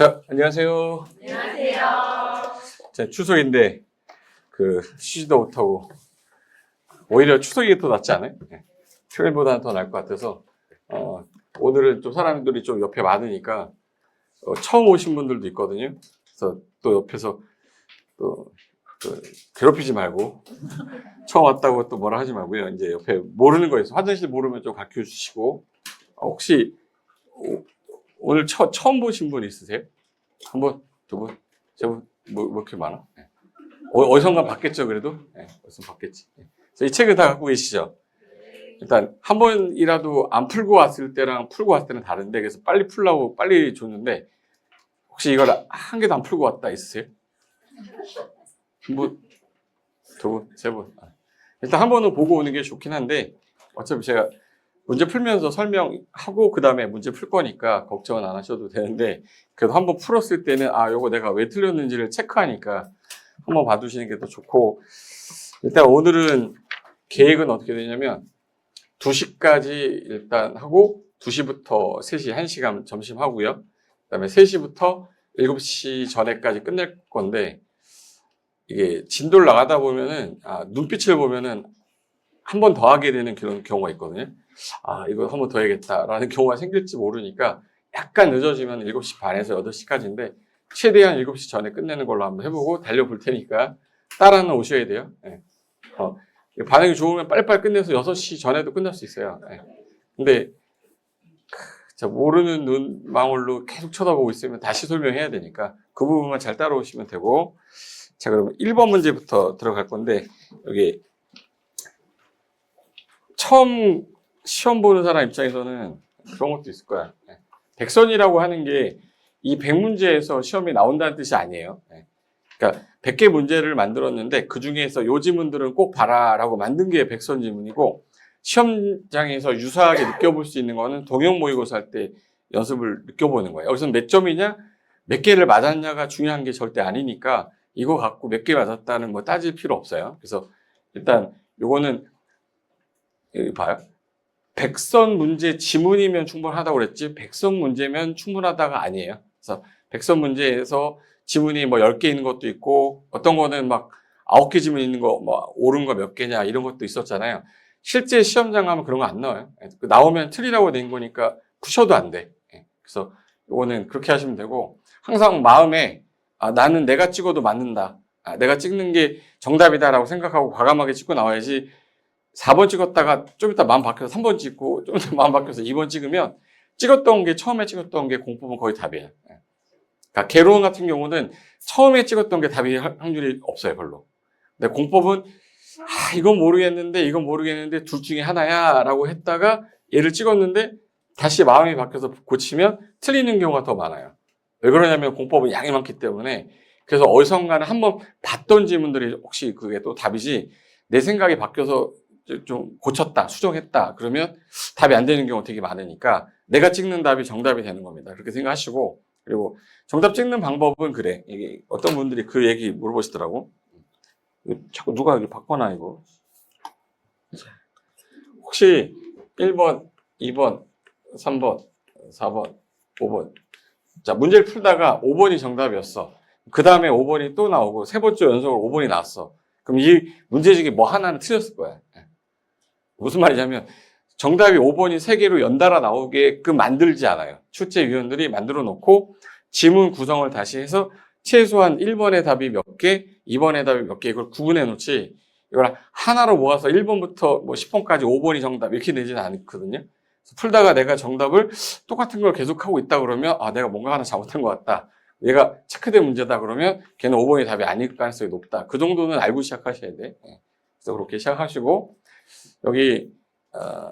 자, 안녕하세요. 안녕하세요. 자, 추석인데 쉬지도 못하고 오히려 추석이 더 낫지 않아요? 네. 평일보다는 더 나을 것 같아서 오늘은 좀 사람들이 좀 옆에 많으니까 처음 오신 분들도 있거든요. 그래서 또 옆에서 또 괴롭히지 말고 처음 왔다고 또 뭐라 하지 말고요. 이제 옆에 모르는 거 있어. 화장실 모르면 좀 가르쳐 주시고 혹시 오늘 처음 보신 분 있으세요? 한 분, 두 분, 세 분, 뭐 이렇게 많아? 네. 어디선가 봤겠죠, 그래도? 네, 어디선 봤겠지. 네. 이 책을 다 갖고 계시죠? 일단, 한 번이라도 안 풀고 왔을 때랑 풀고 왔을 때는 다른데, 그래서 빨리 풀라고 빨리 줬는데, 혹시 이걸 한 개도 안 풀고 왔다 있으세요? 한 분, 두 분, 세 분. 일단 한 번은 보고 오는 게 좋긴 한데, 어차피 제가 문제 풀면서 설명하고 그 다음에 문제 풀 거니까 걱정은 안 하셔도 되는데 그래도 한번 풀었을 때는 요거 내가 왜 틀렸는지를 체크하니까 한번 봐두시는 게 더 좋고 일단 오늘은 계획은 어떻게 되냐면 2시까지 일단 하고 2시부터 3시 1시간 점심 하고요. 그 다음에 3시부터 7시 전에까지 끝낼 건데 이게 진도를 나가다 보면은 눈빛을 보면은 한 번 더 하게 되는 그런 경우가 있거든요. 이거 한 번 더 해야겠다라는 경우가 생길지 모르니까 약간 늦어지면 7시 반에서 8시까지인데 최대한 7시 전에 끝내는 걸로 한번 해보고 달려볼 테니까 따라는 오셔야 돼요. 네. 반응이 좋으면 빨리빨리 끝내서 6시 전에도 끝날 수 있어요. 네. 근데 모르는 눈망울로 계속 쳐다보고 있으면 다시 설명해야 되니까 그 부분만 잘 따라오시면 되고 자, 그러면 1번 문제부터 들어갈 건데 여기 처음 시험 보는 사람 입장에서는 그런 것도 있을 거야. 백선이라고 하는 게 이 100문제에서 시험이 나온다는 뜻이 아니에요. 그러니까 100개 문제를 만들었는데 그 중에서 요 지문들은 꼭 봐라라고 만든 게 백선 지문이고 시험장에서 유사하게 느껴볼 수 있는 거는 동형 모의고사 할 때 연습을 느껴보는 거예요. 여기서 몇 점이냐, 몇 개를 맞았냐가 중요한 게 절대 아니니까 이거 갖고 몇 개 맞았다는 거 따질 필요 없어요. 그래서 일단 요거는 여기 봐요. 백선 문제 지문이면 충분하다고 그랬지 백선 문제면 충분하다가 아니에요. 그래서 백선 문제에서 지문이 뭐 10개 있는 것도 있고 어떤 거는 막 9개 지문 있는 거 뭐 옳은 거 몇 개냐 이런 것도 있었잖아요. 실제 시험장 가면 그런 거 안 나와요. 나오면 틀리라고 된 거니까 푸셔도 안 돼. 그래서 이거는 그렇게 하시면 되고 항상 마음에 나는 내가 찍어도 맞는다. 내가 찍는 게 정답이다라고 생각하고 과감하게 찍고 나와야지 4번 찍었다가 좀 이따 마음 바뀌어서 3번 찍고 좀 이따 마음 바뀌어서 2번 찍으면 처음에 찍었던 게 공법은 거의 답이에요. 그러니까 개론 같은 경우는 처음에 찍었던 게 답이 확률이 없어요, 별로. 근데 공법은 이건 모르겠는데 둘 중에 하나야 라고 했다가 얘를 찍었는데 다시 마음이 바뀌어서 고치면 틀리는 경우가 더 많아요. 왜 그러냐면 공법은 양이 많기 때문에 그래서 어디선가는 한번 봤던 지문들이 혹시 그게 또 답이지 내 생각이 바뀌어서 좀 고쳤다, 수정했다 그러면 답이 안 되는 경우가 되게 많으니까 내가 찍는 답이 정답이 되는 겁니다. 그렇게 생각하시고 그리고 정답 찍는 방법은 그래. 이게 어떤 분들이 그 얘기 물어보시더라고. 자꾸 누가 여기 바꿔놔 이거. 혹시 1번, 2번, 3번, 4번, 5번 자 문제를 풀다가 5번이 정답이었어. 그 다음에 5번이 또 나오고 세 번째 연속으로 5번이 나왔어. 그럼 이 문제 중에 뭐 하나는 틀렸을 거야. 무슨 말이냐면 정답이 5번이 3개로 연달아 나오게끔 만들지 않아요. 출제위원들이 만들어 놓고 지문 구성을 다시 해서 최소한 1번의 답이 몇 개, 2번의 답이 몇 개 이걸 구분해 놓지 이걸 하나로 모아서 1번부터 뭐 10번까지 5번이 정답 이렇게 되지는 않거든요. 풀다가 내가 정답을 똑같은 걸 계속하고 있다 그러면 내가 뭔가 하나 잘못한 것 같다. 얘가 체크된 문제다 그러면 걔는 5번이 답이 아닐 가능성이 높다. 그 정도는 알고 시작하셔야 돼. 그래서 그렇게 시작하시고 여기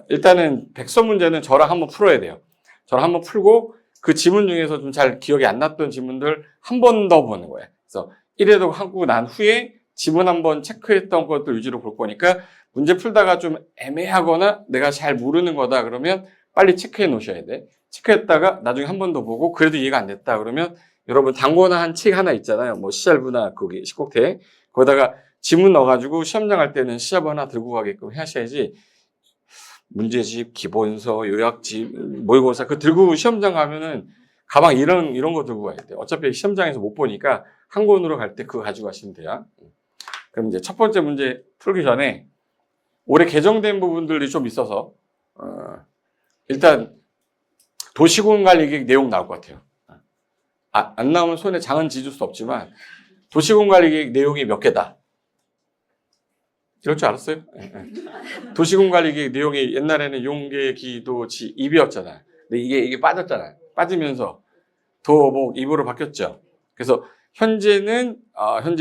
일단은 백선 문제는 저랑 한번 풀어야 돼요. 저랑 한번 풀고 그 지문 중에서 좀 잘 기억이 안 났던 지문들 한 번 더 보는 거예요. 그래서 1회도 하고 난 후에 지문 한번 체크했던 것들 위주로 볼 거니까 문제 풀다가 좀 애매하거나 내가 잘 모르는 거다 그러면 빨리 체크해 놓으셔야 돼. 체크했다가 나중에 한 번 더 보고 그래도 이해가 안 됐다 그러면 여러분 단권한 책 하나 있잖아요. 뭐 시알부나 거기 식곡태 거기다가 지문 넣어가지고 시험장 갈 때는 시합 하나 들고 가게끔 하셔야지 문제집, 기본서, 요약집, 모의고사 그거 들고 시험장 가면은 가방 이런 거 들고 가야 돼요. 어차피 시험장에서 못 보니까 한 권으로 갈 때 그거 가지고 가시면 돼요. 그럼 이제 첫 번째 문제 풀기 전에 올해 개정된 부분들이 좀 있어서 일단 도시군관리계획 내용 나올 것 같아요. 안 나오면 손에 장은 짖을 수 없지만 도시군관리계획 내용이 몇 개다. 이럴 줄 알았어요? 도시군관리계획 내용이 옛날에는 용계, 기도, 지, 입이었잖아요. 근데 이게 빠졌잖아요. 빠지면서 도목, 입으로 바뀌었죠. 그래서 현재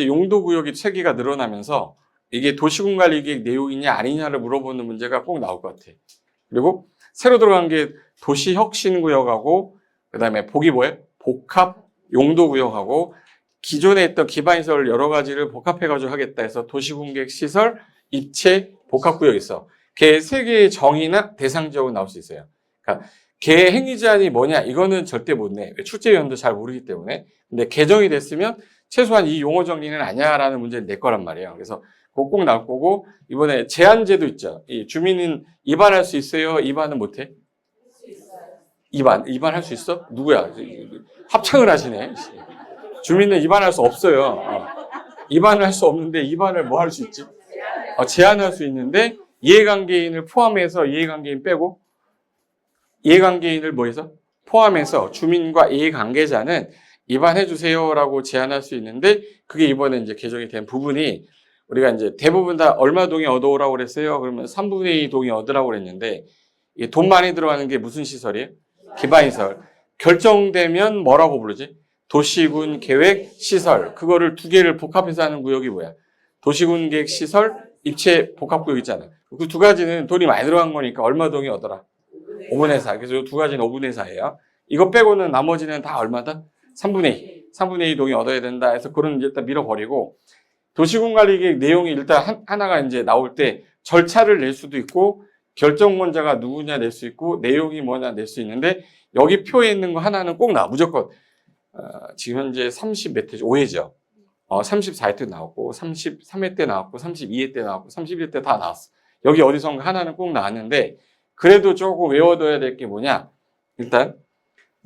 용도구역이 3개가 늘어나면서 이게 도시군관리계획 내용이냐 아니냐를 물어보는 문제가 꼭 나올 것 같아요. 그리고 새로 들어간 게 도시혁신구역하고 그다음에 복이 뭐예요? 복합 용도구역하고 기존에 있던 기반시설 여러 가지를 복합해가지고 하겠다 해서 도시군계획 시설 입체 복합구역이 있어. 걔 3개의 정의나 대상 지역은 나올 수 있어요. 그러니까 걔 행위 제한이 뭐냐 이거는 절대 못 내. 출제위원도 잘 모르기 때문에. 근데 개정이 됐으면 최소한 이 용어 정리는 아니야라는 문제는 내 거란 말이에요. 그래서 그거 꼭 나올 거고 이번에 제한제도 있죠. 이 주민은 입안할 수 있어요? 입안은 못해? 입안할 수 있어? 누구야? 합창을 하시네. 주민은 입안할 수 없어요. 입안을 할 수 없는데 입안을 뭐 할 수 있지? 제한할 수 있는데 이해관계인을 포함해서 이해관계인 빼고 이해관계인을 뭐해서? 포함해서 주민과 이해관계자는 입안해 주세요라고 제한할 수 있는데 그게 이번에 이제 개정이 된 부분이 우리가 이제 대부분 다 얼마 동의 얻어오라고 그랬어요? 그러면 3분의 2 동의 얻으라고 그랬는데 돈 많이 들어가는 게 무슨 시설이에요? 기반시설. 결정되면 뭐라고 부르지? 도시군 계획 시설. 그거를 2개를 복합해서 하는 구역이 뭐야? 도시군 계획 시설 입체 복합구역 있잖아. 그 2가지는 돈이 많이 들어간 거니까 얼마 동의 얻어라? 5분의 4. 그래서 이 2가지는 5분의 4예요. 이거 빼고는 나머지는 다 얼마다? 3분의 2. 3분의 2 동의 얻어야 된다 해서 그런 일단 밀어버리고 도시군관리계획 내용이 일단 하나가 이제 나올 때 절차를 낼 수도 있고 결정권자가 누구냐 낼 수 있고 내용이 뭐냐 낼 수 있는데 여기 표에 있는 거 하나는 꼭 나와. 무조건. 지금 현재 30 몇 회죠? 5회죠. 34회 때 나왔고 33회 때 나왔고 32회 때 나왔고 31회 때 다 나왔어. 여기 어디선가 하나는 꼭 나왔는데 그래도 조금 외워둬야 될 게 뭐냐. 일단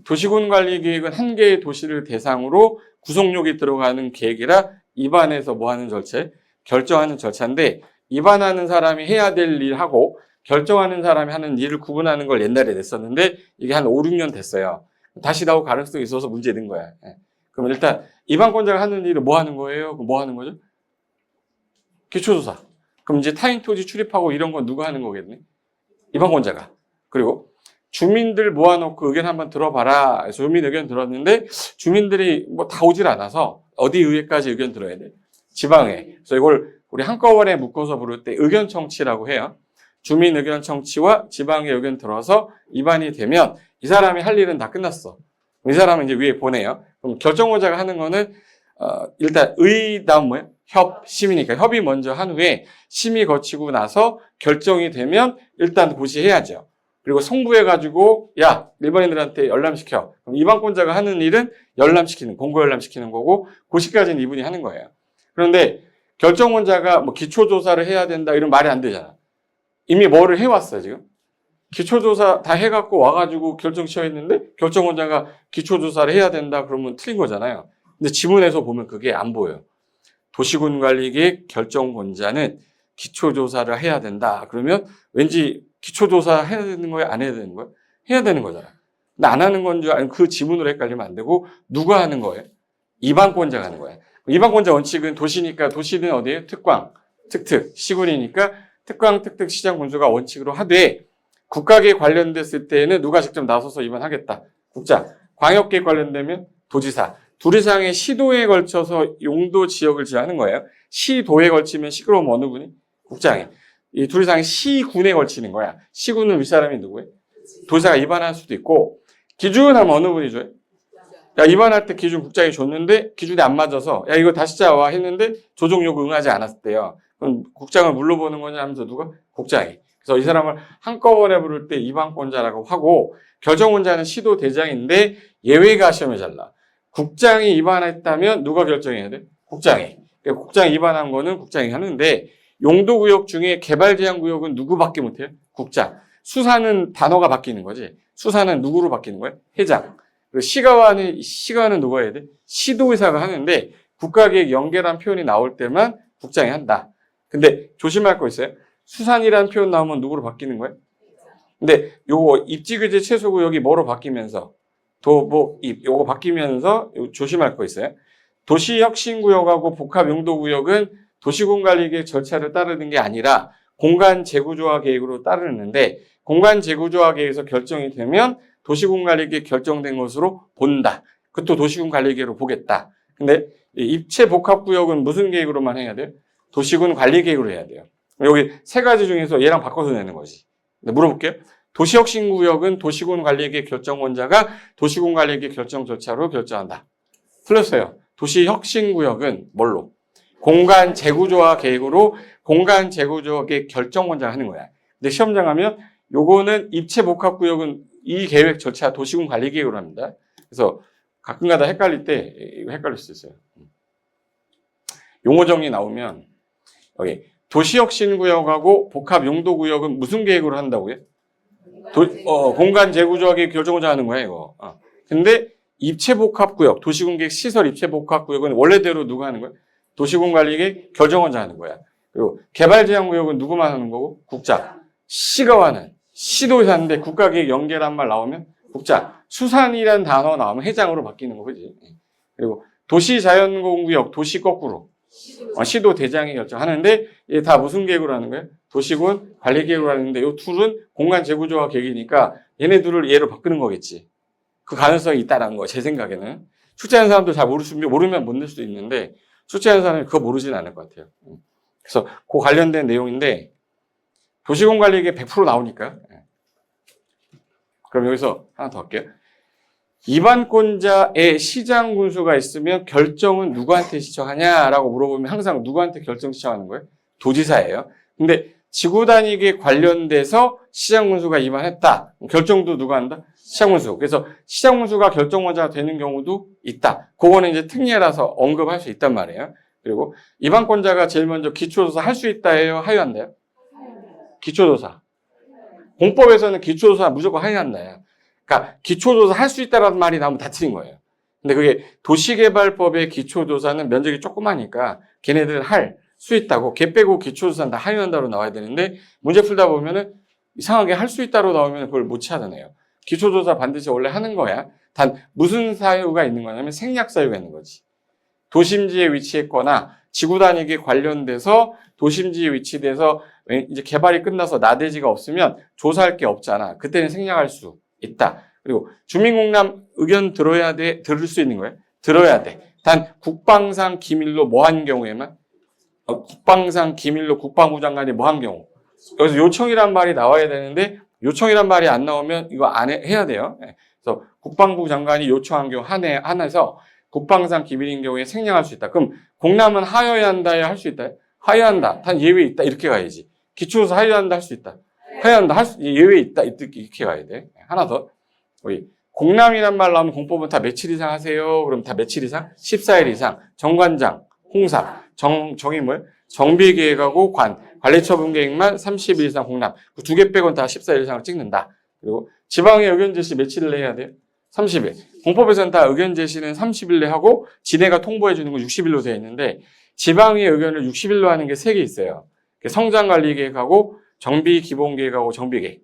도시군관리계획은 한 개의 도시를 대상으로 구속력이 들어가는 계획이라 입안해서 뭐 하는 절차? 결정하는 절차인데 입안하는 사람이 해야 될 일하고 결정하는 사람이 하는 일을 구분하는 걸 옛날에 냈었는데 이게 한 5, 6년 됐어요. 다시 나올 가능성이 있어서 문제 된 거야. 그럼 일단 입안권자가 하는 일을 뭐 하는 거예요? 뭐 하는 거죠? 기초조사. 그럼 이제 타인 토지 출입하고 이런 건 누가 하는 거겠네? 입안권자가. 그리고 주민들 모아놓고 의견 한번 들어봐라. 그래서 주민 의견 들었는데 주민들이 뭐 다 오질 않아서 어디 의회까지 의견 들어야 돼? 지방에. 그래서 이걸 우리 한꺼번에 묶어서 부를 때 의견 청취라고 해요. 주민 의견 청취와 지방의 의견 들어서 입안이 되면 이 사람이 할 일은 다 끝났어. 이 사람은 이제 위에 보내요. 그럼 결정권자가 하는 거는 일단 다음 뭐예요? 심이니까 협의 먼저 한 후에 심의 거치고 나서 결정이 되면 일단 고시해야죠. 그리고 송부해가지고 야 일반인들한테 열람시켜. 그럼 입안권자가 하는 일은 공고 열람시키는 거고 고시까지는 이분이 하는 거예요. 그런데 결정권자가 뭐 기초조사를 해야 된다 이런 말이 안 되잖아. 이미 뭐를 해왔어요 지금. 기초조사 다 해갖고 와가지고 결정 취하했는데 결정권자가 기초조사를 해야 된다 그러면 틀린 거잖아요. 근데 지문에서 보면 그게 안 보여요. 도시군관리계획 결정권자는 기초조사를 해야 된다. 그러면 왠지 기초조사 해야 되는 거야? 안 해야 되는 거야? 해야 되는 거잖아. 근데 안 하는 건 줄 알고 그 지문으로 헷갈리면 안 되고 누가 하는 거예요? 입안권자가 하는 거예요. 입안권자 원칙은 도시니까 도시는 어디예요? 특광, 특특, 시군이니까 특광, 특특, 시장, 군수가 원칙으로 하되 국가계획 관련됐을 때에는 누가 직접 나서서 입안하겠다. 국장. 광역계획 관련되면 도지사. 두리상의 시도에 걸쳐서 용도 지역을 지하는 거예요. 시도에 걸치면 시끄러움 어느 분이? 국장이. 이 두리상의 시군에 걸치는 거야. 시군은 윗사람이 누구예요? 도지사가 입안할 수도 있고 기준하면 어느 분이 줘요? 야 입안할 때 기준 국장이 줬는데 기준이 안 맞아서 야 이거 다시 짜와 했는데 조정 요구 응하지 않았대요. 그럼 국장을 물러보는 거냐 하면서 누가? 국장이. 그래서 이 사람을 한꺼번에 부를 때 입안권자라고 하고 결정권자는 시도 대장인데 예외가 시험에 잘 나와. 국장이 입안했다면 누가 결정해야 돼? 국장이. 그러니까 국장이 입안한 거는 국장이 하는데 용도구역 중에 개발제한구역은 누구밖에 못해요? 국장. 수사는 단어가 바뀌는 거지. 수사는 누구로 바뀌는 거예요? 회장. 그리고 시가와는 누가 해야 돼? 시도의사가 하는데 국가계획 연계란 표현이 나올 때만 국장이 한다. 근데 조심할 거 있어요. 수산이라는 표현 나오면 누구로 바뀌는 거예요? 근데 요거 입지규제 최소구역이 뭐로 바뀌면서 도보입 요거 바뀌면서 조심할 거 있어요. 도시혁신구역하고 복합용도구역은 도시공관리계획 절차를 따르는 게 아니라 공간재구조화 계획으로 따르는데 공간재구조화 계획에서 결정이 되면 도시공관리계획 결정된 것으로 본다. 그것도 도시군관리계획으로 보겠다. 근데 입체복합구역은 무슨 계획으로만 해야 돼요? 도시군관리계획으로 해야 돼요. 여기 세 가지 중에서 얘랑 바꿔서 내는 거지. 물어볼게요. 도시혁신구역은 도시군관리계획 결정권자가 도시군관리계획 결정 절차로 결정한다. 틀렸어요. 도시혁신구역은 뭘로? 공간재구조화 계획으로 공간재구조화 계획 결정권자가 하는 거야. 근데 시험장 가면 요거는 입체복합구역은 이 계획 절차 도시군관리계획으로 합니다. 그래서 가끔가다 헷갈릴 때 이거 헷갈릴 수 있어요. 용어 정리 나오면 여기 도시혁신구역하고 복합용도구역은 무슨 계획으로 한다고요? 공간재구조화 계획 결정권자 하는 거야 이거. 근데 입체복합구역, 도시군계획 시설 입체복합구역은 원래대로 누가 하는 거야? 도시군관리계획 결정권자 하는 거야. 그리고 개발제한구역은 누구만 하는 거고? 국장. 시가와는 시도에서 하는데 국가계획 연계란 말 나오면 국장. 수산이라는 단어 나오면 회장으로 바뀌는 거 그지? 그리고 도시자연공구역, 도시 거꾸로. 시도 대장이 결정하는데 이게 다 무슨 계획으로 하는 거예요? 도시군 관리계획으로 하는데 이 둘은 공간재구조화 계획이니까 얘네들을 얘로 바꾸는 거겠지. 그 가능성이 있다라는 거, 제 생각에는. 출제하는 사람도 잘 모르면 못 낼 수도 있는데, 출제하는 사람이 그거 모르지는 않을 것 같아요. 그래서 그 관련된 내용인데, 도시공관리계획 100% 나오니까. 그럼 여기서 하나 더 할게요. 입안권자의 시장 군수가 있으면 결정은 누구한테 시청하냐라고 물어보면 항상 누구한테 결정 시청하는 거예요? 도지사예요. 근데 지구 단위계 관련돼서 시장 군수가 입안했다. 결정도 누가 한다? 시장 군수. 그래서 시장 군수가 결정권자가 되는 경우도 있다. 그거는 이제 특례라서 언급할 수 있단 말이에요. 그리고 입안권자가 제일 먼저 기초조사 할 수 있다 해요? 하유한다요? 기초조사. 공법에서는 기초조사 무조건 하유한다요. 그러니까 기초조사 할 수 있다라는 말이 나오면 다 틀린 거예요. 근데 그게 도시개발법의 기초조사는 면적이 조그마니까 걔네들은 할 수 있다고 걔 빼고 기초조사는 다 하유한다로 나와야 되는데 문제 풀다 보면은 이상하게 할 수 있다로 나오면 그걸 못 찾아내요. 기초조사 반드시 원래 하는 거야. 단 무슨 사유가 있는 거냐면 생략 사유가 있는 거지. 도심지에 위치했거나 지구 단위계 관련돼서 도심지에 위치돼서 이제 개발이 끝나서 나대지가 없으면 조사할 게 없잖아. 그때는 생략할 수 있다. 그리고 주민공람 의견 들을 수 있는 거예요. 들어야 돼. 단 국방상 기밀로 뭐 한 경우에만 국방상 기밀로 국방부 장관이 뭐 한 경우 여기서 요청이란 말이 나와야 되는데 요청이란 말이 안 나오면 이거 안 해야 돼요. 그래서 국방부 장관이 요청한 경우 하나에서 국방상 기밀인 경우에 생략할 수 있다. 그럼 공람은 하여야 한다야 할 수 있다. 하여한다. 단 예외 있다. 이렇게 가야지. 기초조사 하여한다 할 수 있다. 하여한다 예외 있다. 이렇게 가야 돼. 하나 더. 우리 공람이란 말 나오면 공법은 다 며칠 이상 하세요. 그럼 다 며칠 이상? 14일 이상. 정관장, 홍사, 정이 뭐예요? 정비계획하고 관리처분계획만 30일 이상 공람. 그 두 개 빼고는 다 14일 이상을 찍는다. 그리고 지방의 의견 제시 며칠 내에 해야 돼요? 30일. 공법에서는 다 의견 제시는 30일 내 하고 지네가 통보해 주는 건 60일로 되어 있는데 지방의 의견을 60일로 하는 게 3개 있어요. 성장관리계획하고 정비기본계획하고 정비계획.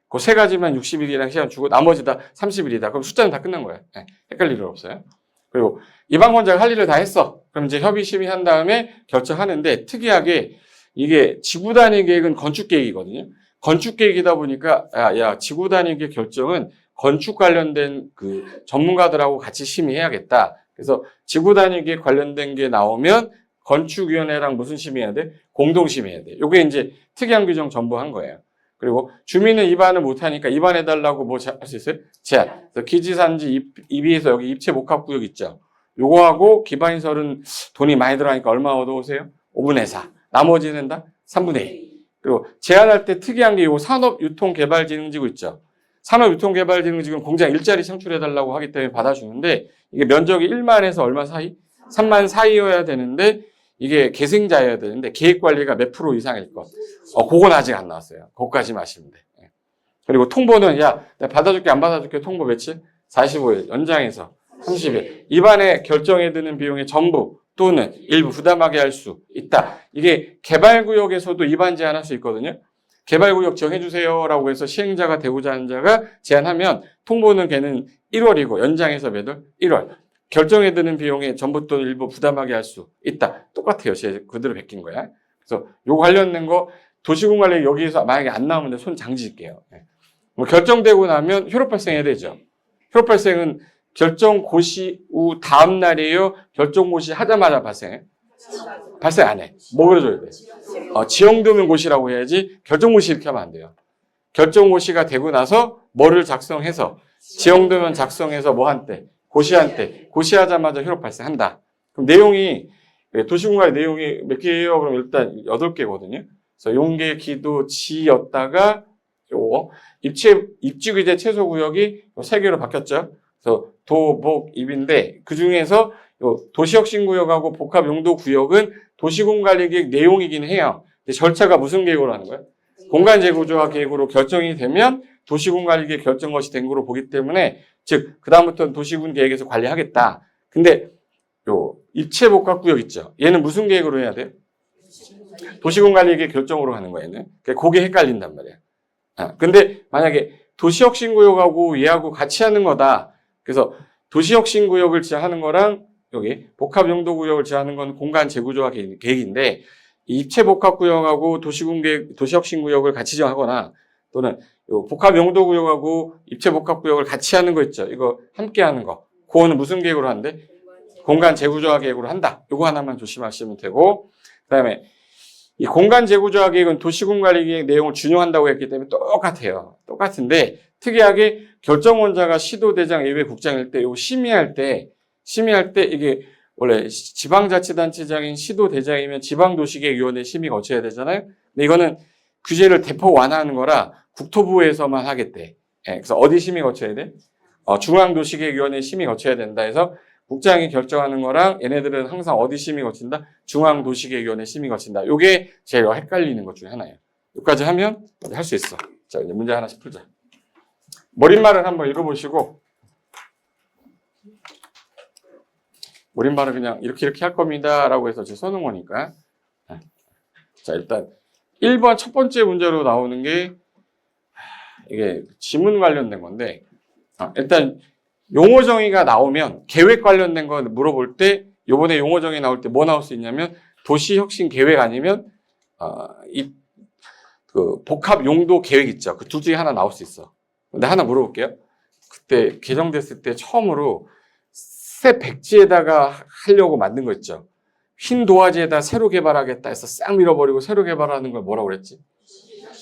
그 세 가지만 60일이랑 시간 주고 나머지 다 30일이다. 그럼 숫자는 다 끝난 거예요. 헷갈릴 일 없어요. 그리고 입안권자가 할 일을 다 했어. 그럼 이제 협의 심의한 다음에 결정하는데 특이하게 이게 지구 단위 계획은 건축 계획이거든요. 건축 계획이다 보니까 야 지구 단위 계획 결정은 건축 관련된 그 전문가들하고 같이 심의해야겠다. 그래서 지구 단위 계획 관련된 게 나오면 건축위원회랑 무슨 심의해야 돼? 공동 심의해야 돼. 요게 이제 특이한 규정 전부 한 거예요. 그리고 주민은 입안을 못하니까 입안해달라고 뭐 할 수 있어요? 제한. 그래서 기지산지 입위에서 여기 입체복합구역 있죠. 요거하고 기반시설은 돈이 많이 들어가니까 얼마 얻어오세요? 5분의 4. 나머지는 다 3분의 2. 그리고 제한할 때 특이한 게 이거 산업유통개발진흥지구 있죠. 산업유통개발진흥지구는 공장 일자리 창출해달라고 하기 때문에 받아주는데 이게 면적이 1만에서 얼마 사이? 3만 사이여야 되는데 이게 계승자여야 되는데 계획관리가 몇 프로 이상일 것. 그건 아직 안 나왔어요. 그것까지 마시면 돼. 그리고 통보는 내가 받아줄게 안 받아줄게 통보 며칠? 45일 연장해서 30일 입안에 결정에 드는 비용의 전부 또는 일부 부담하게 할 수 있다. 이게 개발구역에서도 입안 제한할 수 있거든요. 개발구역 정해주세요라고 해서 시행자가 되고자 하는 자가 제안하면 통보는 걔는 1월이고 연장해서 매달 1월. 결정에 드는 비용의 전부 또는 일부 부담하게 할 수 있다. 똑같아요. 그대로 베낀 거야. 그래서 요 관련된 거 도시공관리 여기에서 만약에 안 나오면 손 장지질게요. 뭐 결정되고 나면 효력 발생해야 되죠. 효력 발생은 결정 고시 후 다음 날이에요. 결정 고시 하자마자 발생해? 발생 안 해. 뭐 그려줘야 돼? 지형도면 고시라고 해야지 결정 고시 이렇게 하면 안 돼요. 결정 고시가 되고 나서 뭐를 작성해서 지형도면 작성해서 뭐 한때 고시한 때 고시하자마자 효력 발생한다. 그럼 내용이 도시공관의 내용이 몇 개예요? 그럼 일단 8개거든요. 그래서 용계, 기도, 지였다가 요 입지규제 최소구역이 3개로 바뀌었죠. 그래서 도, 복, 입인데 그 중에서 도시혁신구역하고 복합용도구역은 도시공관리계획 내용이긴 해요. 근데 절차가 무슨 계획으로 하는 거예요? 공간재구조화 계획으로 결정이 되면 도시공관리계획 결정 것이 된 거로 보기 때문에 즉 그다음부터는 도시군 계획에서 관리하겠다. 근데 요 입체복합구역 있죠. 얘는 무슨 계획으로 해야 돼요? 도시공관리계획 결정으로 하는 거예요. 얘는. 그게 헷갈린단 말이야. 근데 만약에 도시혁신구역하고 얘하고 같이 하는 거다. 그래서 도시혁신구역을 지하하는 거랑 여기 복합용도구역을 지하하는 건 공간 재구조화 계획인데 입체복합구역하고 도시혁신구역을 같이 지하하거나 또는 복합용도구역하고 입체복합구역을 같이 하는 거 있죠. 이거 함께 하는 거. 그거는 무슨 계획으로 하는데? 공간 재구조화 계획으로 한다. 이거 하나만 조심하시면 되고 그다음에 이 공간 재구조화 계획은 도시군관리계획 내용을 준용한다고 했기 때문에 똑같아요. 똑같은데 특이하게 결정원자가 시도대장 예외 국장일 때, 요 심의할 때 이게 원래 지방자치단체장인 시도대장이면 지방도시계획위원회 심의 거쳐야 되잖아요. 근데 이거는 규제를 대폭 완화하는 거라 국토부에서만 하겠대. 그래서 어디 심의 거쳐야 돼? 중앙도시계획위원회 심의 거쳐야 된다 해서 국장이 결정하는 거랑 얘네들은 항상 어디 심의 거친다? 중앙도시계획위원회 심의 거친다. 요게 제일 헷갈리는 것 중에 하나예요. 여기까지 하면 할 수 있어. 자, 이제 문제 하나씩 풀자. 머릿말을 한번 읽어보시고 머릿말을 그냥 이렇게 할 겁니다 라고 해서 제가 써놓은 거니까 자 일단 1번 첫 번째 문제로 나오는 게 이게 지문 관련된 건데 일단 용어 정의가 나오면 계획 관련된 거 물어볼 때 요번에 용어 정의 나올 때 뭐 나올 수 있냐면 도시혁신 계획 아니면 그 복합 용도 계획 있죠. 그 둘 중에 하나 나올 수 있어. 근데 하나 물어볼게요. 그때 개정됐을 때 처음으로 새 백지에다가 하려고 만든 거 있죠. 흰 도화지에다 새로 개발하겠다 해서 싹 밀어버리고 새로 개발하는 걸 뭐라고 그랬지?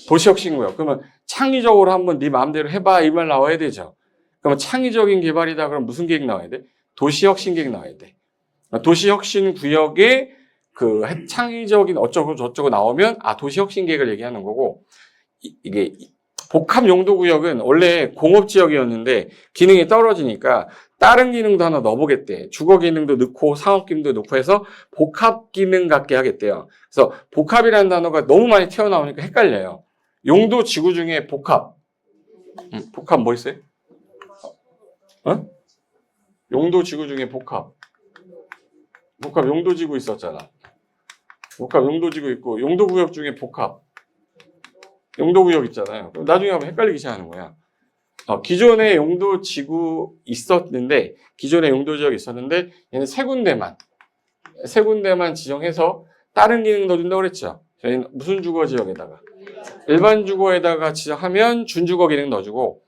도시혁신구역. 그러면 창의적으로 한번 네 마음대로 해봐 이 말 나와야 되죠. 그러면 창의적인 개발이다 그럼 무슨 계획 나와야 돼? 도시혁신 계획 나와야 돼. 도시혁신 구역에 그 창의적인 어쩌고 저쩌고 나오면 도시혁신 계획을 얘기하는 거고 이게 복합용도구역은 원래 공업지역이었는데 기능이 떨어지니까 다른 기능도 하나 넣어보겠대. 주거 기능도 넣고 상업 기능도 넣고 해서 복합 기능 갖게 하겠대요. 그래서 복합이라는 단어가 너무 많이 튀어나오니까 헷갈려요. 용도 지구 중에 복합. 복합 뭐 있어요? 용도 지구 중에 복합. 복합 용도 지구 있었잖아. 복합 용도 지구 있고 용도구역 중에 복합. 용도구역 있잖아요. 그럼 나중에 하면 헷갈리기 시작하는 거야. 기존에 용도지구 있었는데, 기존에 용도지역이 있었는데, 얘는 세 군데만 지정해서 다른 기능 넣어준다고 그랬죠. 저희는 무슨 주거지역에다가? 일반 주거에다가 지정하면 준주거 기능 넣어주고,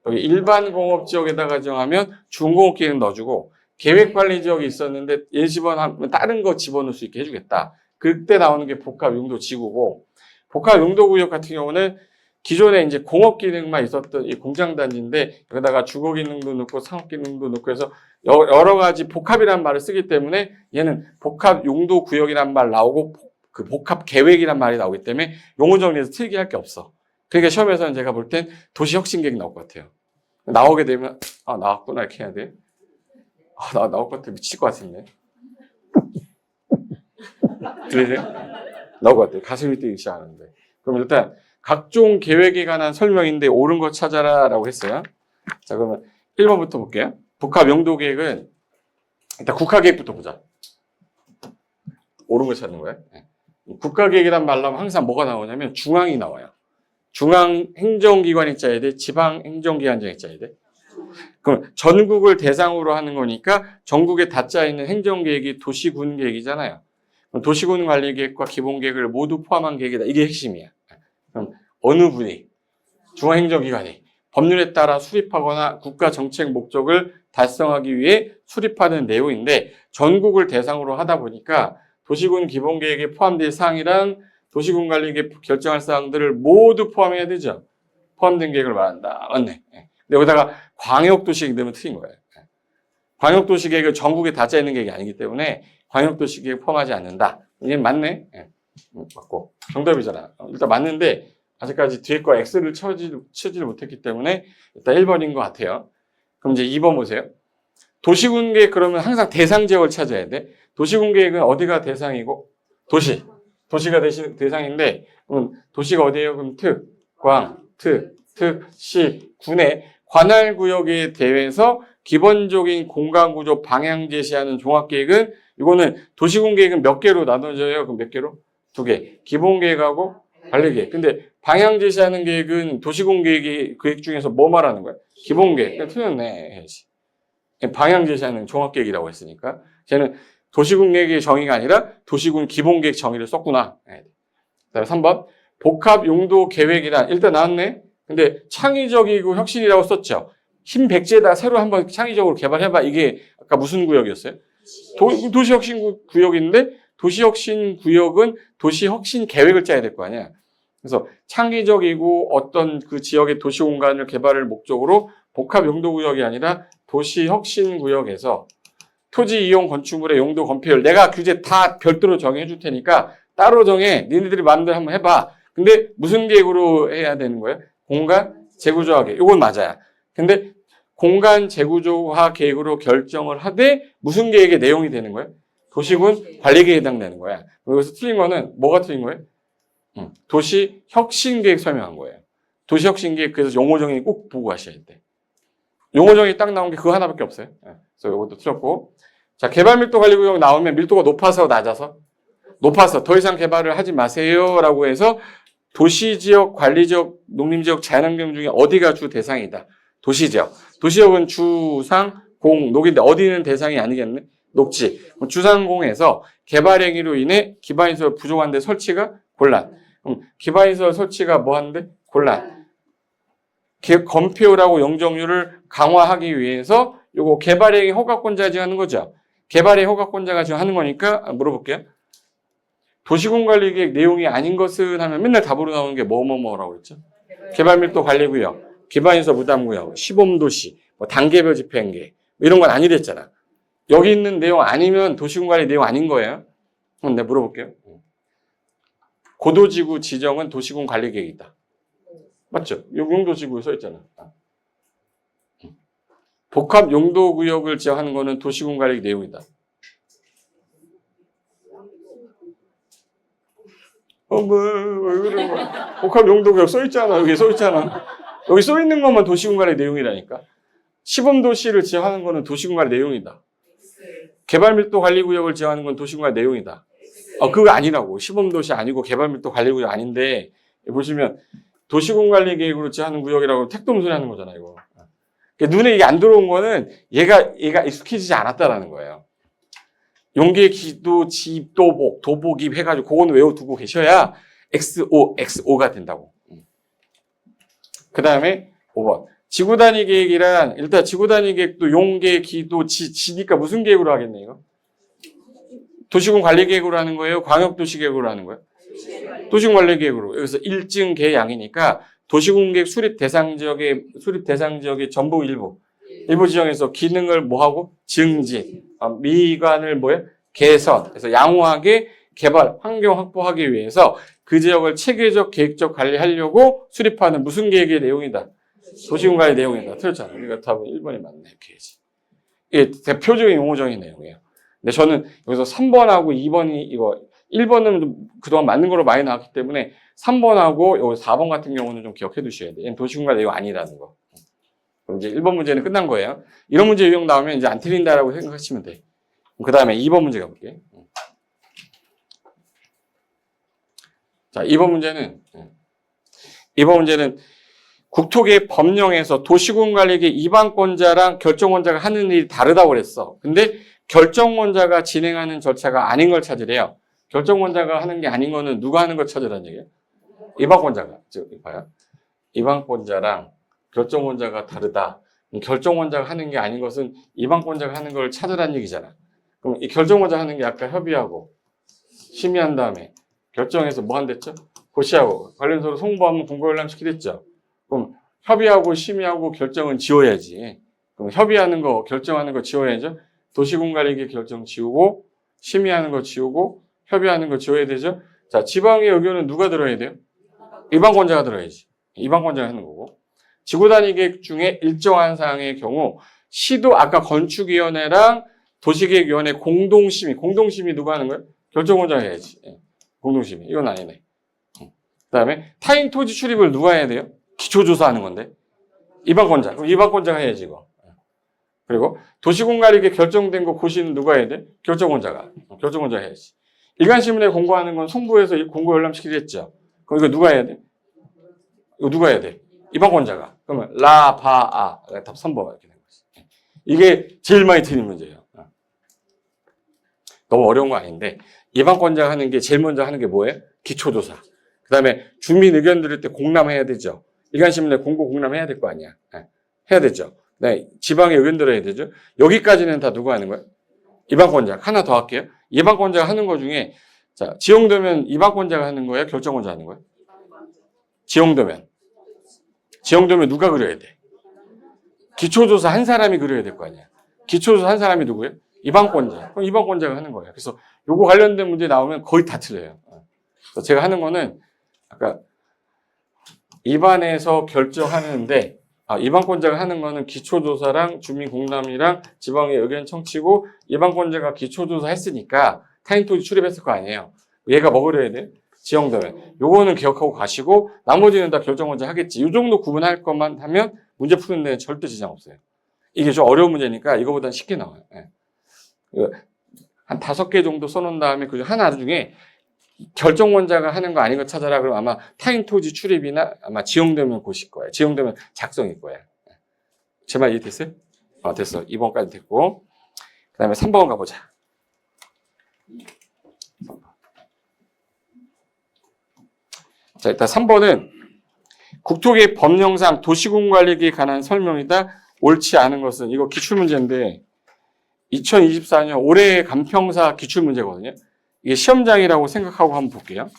여기 일반 공업지역에다가 지정하면 준공업 기능 넣어주고, 계획관리지역이 있었는데, 얘 집어넣으면 다른 거 집어넣을 수 있게 해주겠다. 그때 나오는 게 복합용도지구고, 복합용도구역 같은 경우는 기존에 이제 공업 기능만 있었던 이 공장단지인데 여기다가 주거 기능도 넣고 상업 기능도 넣고 해서 여러 가지 복합이라는 말을 쓰기 때문에 얘는 복합용도구역이라는 말 나오고 그 복합 계획이란 말이 나오기 때문에 용어 정리해서 틀리게 할 게 없어. 그러니까 시험에서는 제가 볼 땐 도시혁신계획 나올 것 같아요. 나오게 되면 나왔구나 이렇게 해야 돼. 나올 것 같아. 미칠 것 같은데. 들리세요? 나올 것 같아요. 가슴이 뛰기 시작하는데. 그럼 일단 각종 계획에 관한 설명인데 옳은 거 찾아라 라고 했어요. 자, 그러면 1번부터 볼게요. 복합 용도 계획은 일단 국가 계획부터 보자. 옳은 거 찾는 거예요. 국가 계획이란 말 나오면 항상 뭐가 나오냐면 중앙이 나와요. 중앙 행정기관이 짜야 돼? 지방 행정기관장이 짜야 돼? 그럼 전국을 대상으로 하는 거니까 전국에 다 짜 있는 행정계획이 도시군 계획이잖아요. 그럼 도시군 관리계획과 기본계획을 모두 포함한 계획이다. 이게 핵심이야. 그럼 어느 분이 중앙행정기관이 법률에 따라 수립하거나 국가 정책 목적을 달성하기 위해 수립하는 내용인데 전국을 대상으로 하다 보니까 도시군 기본계획에 포함될 사항이랑 도시군 관리계획 결정할 사항들을 모두 포함해야 되죠. 포함된 계획을 말한다. 맞네. 근데 여기다가 광역도시계획 넣으면 틀린 거예요. 광역도시계획은 전국에 다 짜 있는 계획이 아니기 때문에 광역도시계획 포함하지 않는다. 이게 맞네. 맞고 정답이잖아. 일단 맞는데 아직까지 뒤에 거 X를 치지를 못했기 때문에 일단 1번인 것 같아요. 그럼 이제 2번 보세요. 도시군 계획 그러면 항상 대상 지역을 찾아야 돼. 도시군 계획은 어디가 대상이고? 도시가 대상인데 그럼 도시가 어디예요? 그럼 시, 군의 관할 구역에 대해서 기본적인 공간 구조 방향 제시하는 종합 계획은 이거는 도시군 계획은 몇 개로 나눠져요? 그럼 몇 개로? 2개. 기본 계획하고 관리 계획. 근데 방향 제시하는 계획은 도시군 계획 중에서 뭐 말하는 거야? 기본 계획. 그러니까 틀렸네. 방향 제시하는 종합 계획이라고 했으니까. 쟤는 도시군 계획의 정의가 아니라 도시군 기본 계획 정의를 썼구나. 그다음에 3번. 복합 용도 계획이란 일단 나왔네. 근데 창의적이고 혁신이라고 썼죠. 흰 백지에다 새로 한번 창의적으로 개발해봐. 이게 아까 무슨 구역이었어요? 도시혁신 구역인데 도시혁신 구역은 도시혁신 계획을 짜야 될 거 아니야. 그래서 창의적이고 어떤 그 지역의 도시 공간을 개발을 목적으로 복합 용도 구역이 아니라 도시혁신 구역에서 토지 이용 건축물의 용도 건폐율 내가 규제 다 별도로 정해 줄 테니까 따로 정해. 니네들이 마음대로 한번 해봐. 근데 무슨 계획으로 해야 되는 거예요? 공간 재구조화 계획. 이건 맞아요. 근데 공간 재구조화 계획으로 결정을 하되 무슨 계획의 내용이 되는 거예요? 도시군 관리 계획에 해당되는 거야. 여기서 틀린 거는 뭐가 틀린 거예요? 도시 혁신 계획 설명한 거예요. 도시 혁신 계획 그래서 용어 정의 꼭 보고 가셔야 돼. 용어 정의 딱 나온 게 그거 하나밖에 없어요. 그래서 이것도 틀렸고. 자, 개발 밀도 관리 구역 나오면 밀도가 높아서 낮아서? 높아서 더 이상 개발을 하지 마세요라고 해서 도시지역, 관리지역, 농림지역, 자연환경 중에 어디가 주 대상이다. 도시지역. 도시지역은 주상, 공, 녹인데 어디는 대상이 아니겠네? 녹지. 주상공에서 개발행위로 인해 기반시설 부족한데 설치가 곤란. 기반시설 설치가 뭐 하는데? 곤란. 건폐율하고 용적률을 강화하기 위해서 요거 개발행위 허가권자가 지금 하는 거죠. 개발의 허가권자가 지금 하는 거니까 물어볼게요. 도시군 관리 계획 내용이 아닌 것은 하면 맨날 답으로 나오는 게 뭐라고 그랬죠? 개발밀도 관리구역, 기반시설 부담구역, 시범도시, 뭐 단계별 집행계획 이런 건 아니랬잖아. 여기 있는 내용 아니면 도시군 관리 내용 아닌 거예요. 그럼 내가 물어볼게요. 고도지구 지정은 도시군 관리 계획이다. 맞죠? 용도지구에 써 있잖아. 복합 용도구역을 지정하는 거는 도시군 관리 내용이다. 왜 그래? 복합 용도구역 써 있잖아. 여기 써 있잖아. 여기 써 있는 것만 도시군 관리 내용이라니까. 시범도시를 지정하는 거는 도시군 관리 내용이다. 개발밀도 관리구역을 지정하는 건 도시군 관리 내용이다. 그거 아니라고. 시범도시 아니고 개발밀도 관리구역 아닌데 보시면 도시군 관리 계획으로 지정하는 구역이라고 택도무소리 하는 거잖아 이거. 눈에 이게 안 들어온 거는 얘가 익숙해지지 않았다라는 거예요. 용계, 기도, 집, 도복, 입 해가지고 그거는 외워두고 계셔야 XO가 된다고. 그 다음에 5번. 지구단위 계획이란 일단 지구단위 계획도 용계, 기도, 지니까 무슨 계획으로 하겠네 이거? 도시군 관리 계획으로 하는 거예요? 광역도시 계획으로 하는 거예요? 도시군 관리 계획으로. 여기서 일증 계양이니까 도시군 계획 수립 대상 지역의 전부 일부 지정해서 기능을 뭐하고? 증진, 미관을 개선, 그래서 양호하게 개발, 환경 확보하기 위해서 그 지역을 체계적, 계획적 관리하려고 수립하는 무슨 계획의 내용이다? 도시군 관리 내용이다. 틀렸잖아. 우리가 답은 1번이 맞네. 이렇게 해야지. 이게 대표적인 용어적인 내용이에요. 근데 저는 여기서 3번하고 2번이 이거 1번은 그동안 맞는 거로 많이 나왔기 때문에 3번하고 여기 4번 같은 경우는 좀 기억해 두셔야 돼요. 도시군 관리 내용 아니라는 거. 그럼 이제 1번 문제는 끝난 거예요. 이런 문제 유형 나오면 이제 안 틀린다라고 생각하시면 돼. 그 다음에 2번 문제 가볼게요. 자, 2번 문제는 국토계 법령에서 도시군관리계 이방권자랑 결정권자가 하는 일이 다르다고 그랬어. 근데 결정권자가 진행하는 절차가 아닌 걸 찾으래요. 결정권자가 하는 게 아닌 거는 누가 하는 걸 찾으라는 얘기예요? 이방권자가. 봐요. 이방권자랑 결정권자가 다르다. 결정권자가 하는 게 아닌 것은 이방권자가 하는 걸 찾으라는 얘기잖아. 그럼 이 결정권자가 하는 게 아까 협의하고 심의한 다음에 결정해서 뭐 한댔죠? 고시하고 관련서로 송부하면 공고열람 시키랬죠. 그럼 협의하고 심의하고 결정은 지워야지. 그럼 협의하는 거, 결정하는 거 지워야죠. 도시군관리계 결정 지우고 심의하는 거 지우고 협의하는 거 지워야 되죠. 자, 지방의 의견은 누가 들어야 돼요? 이방권자가 들어야지. 이방권자가 하는 거고. 지구단위계획 중에 일정한 사항의 경우 시도 아까 건축위원회랑 도시계획위원회 공동심의 누가 하는 거예요? 결정권자가 해야지. 공동심의. 이건 아니네. 그 다음에 타인 토지 출입을 누가 해야 돼요? 기초조사하는 건데. 이방권자. 그럼 이방권자가 해야지, 이거. 그리고 도시군관리계 결정된 거 고시는 누가 해야 돼? 결정권자가 해야지. 일간신문에 공고하는 건 송부에서 공고 열람시키려 했죠. 그럼 이거 누가 해야 돼? 이거 누가 해야 돼? 이방권자가. 그러면 라, 바, 아. 답 3번 이렇게 된 거지. 이게 제일 많이 틀린 문제예요. 너무 어려운 거 아닌데 이방권자가 하는 게 제일 먼저 하는 게 뭐예요? 기초조사. 그 다음에 주민 의견 들을 때 공람해야 되죠. 일간신문에 공고 공람해야 될 거 아니야. 해야 되죠. 네, 지방의 의견 들어야 되죠. 여기까지는 다 누가 하는 거예요? 이방권자. 하나 더 할게요. 이방권자가 하는 거 중에 자, 지형도면 이방권자가 하는 거예요? 결정권자 하는 거예요? 지형도면 누가 그려야 돼? 기초조사 한 사람이 그려야 될 거 아니야. 기초조사 한 사람이 누구예요? 이방권자. 그럼 이방권자가 하는 거예요. 그래서 요거 관련된 문제 나오면 거의 다 틀려요. 그래서 제가 하는 거는 아까 입안에서 결정하는데 이방권자가 하는 거는 기초조사랑 주민공람이랑 지방의 의견 청취고 이방권자가 기초조사 했으니까 타인토지 출입했을 거 아니에요. 얘가 뭐 그려야 돼? 지형도면. 요거는 기억하고 가시고 나머지는 다 결정권자 하겠지. 이 정도 구분할 것만 하면 문제 푸는 데는 절대 지장 없어요. 이게 좀 어려운 문제니까 이거보다는 쉽게 나와요. 한 5개 정도 써놓은 다음에 그중 하나 중에 결정권자가 하는 거 아닌 거 찾아라. 그럼 아마 타인 토지 출입이나 아마 지형도면 고실 거예요. 지형도면 작성일 거예요. 제 말 이해됐어요? 됐어. 2번까지 됐고. 그 다음에 3번 가보자. 자, 일단 3번은 국토계 법령상 도시군관리계에 관한 설명이다. 옳지 않은 것은 이거 기출문제인데 2024년 올해 간평사 기출문제거든요. 이게 시험장이라고 생각하고 한번 볼게요.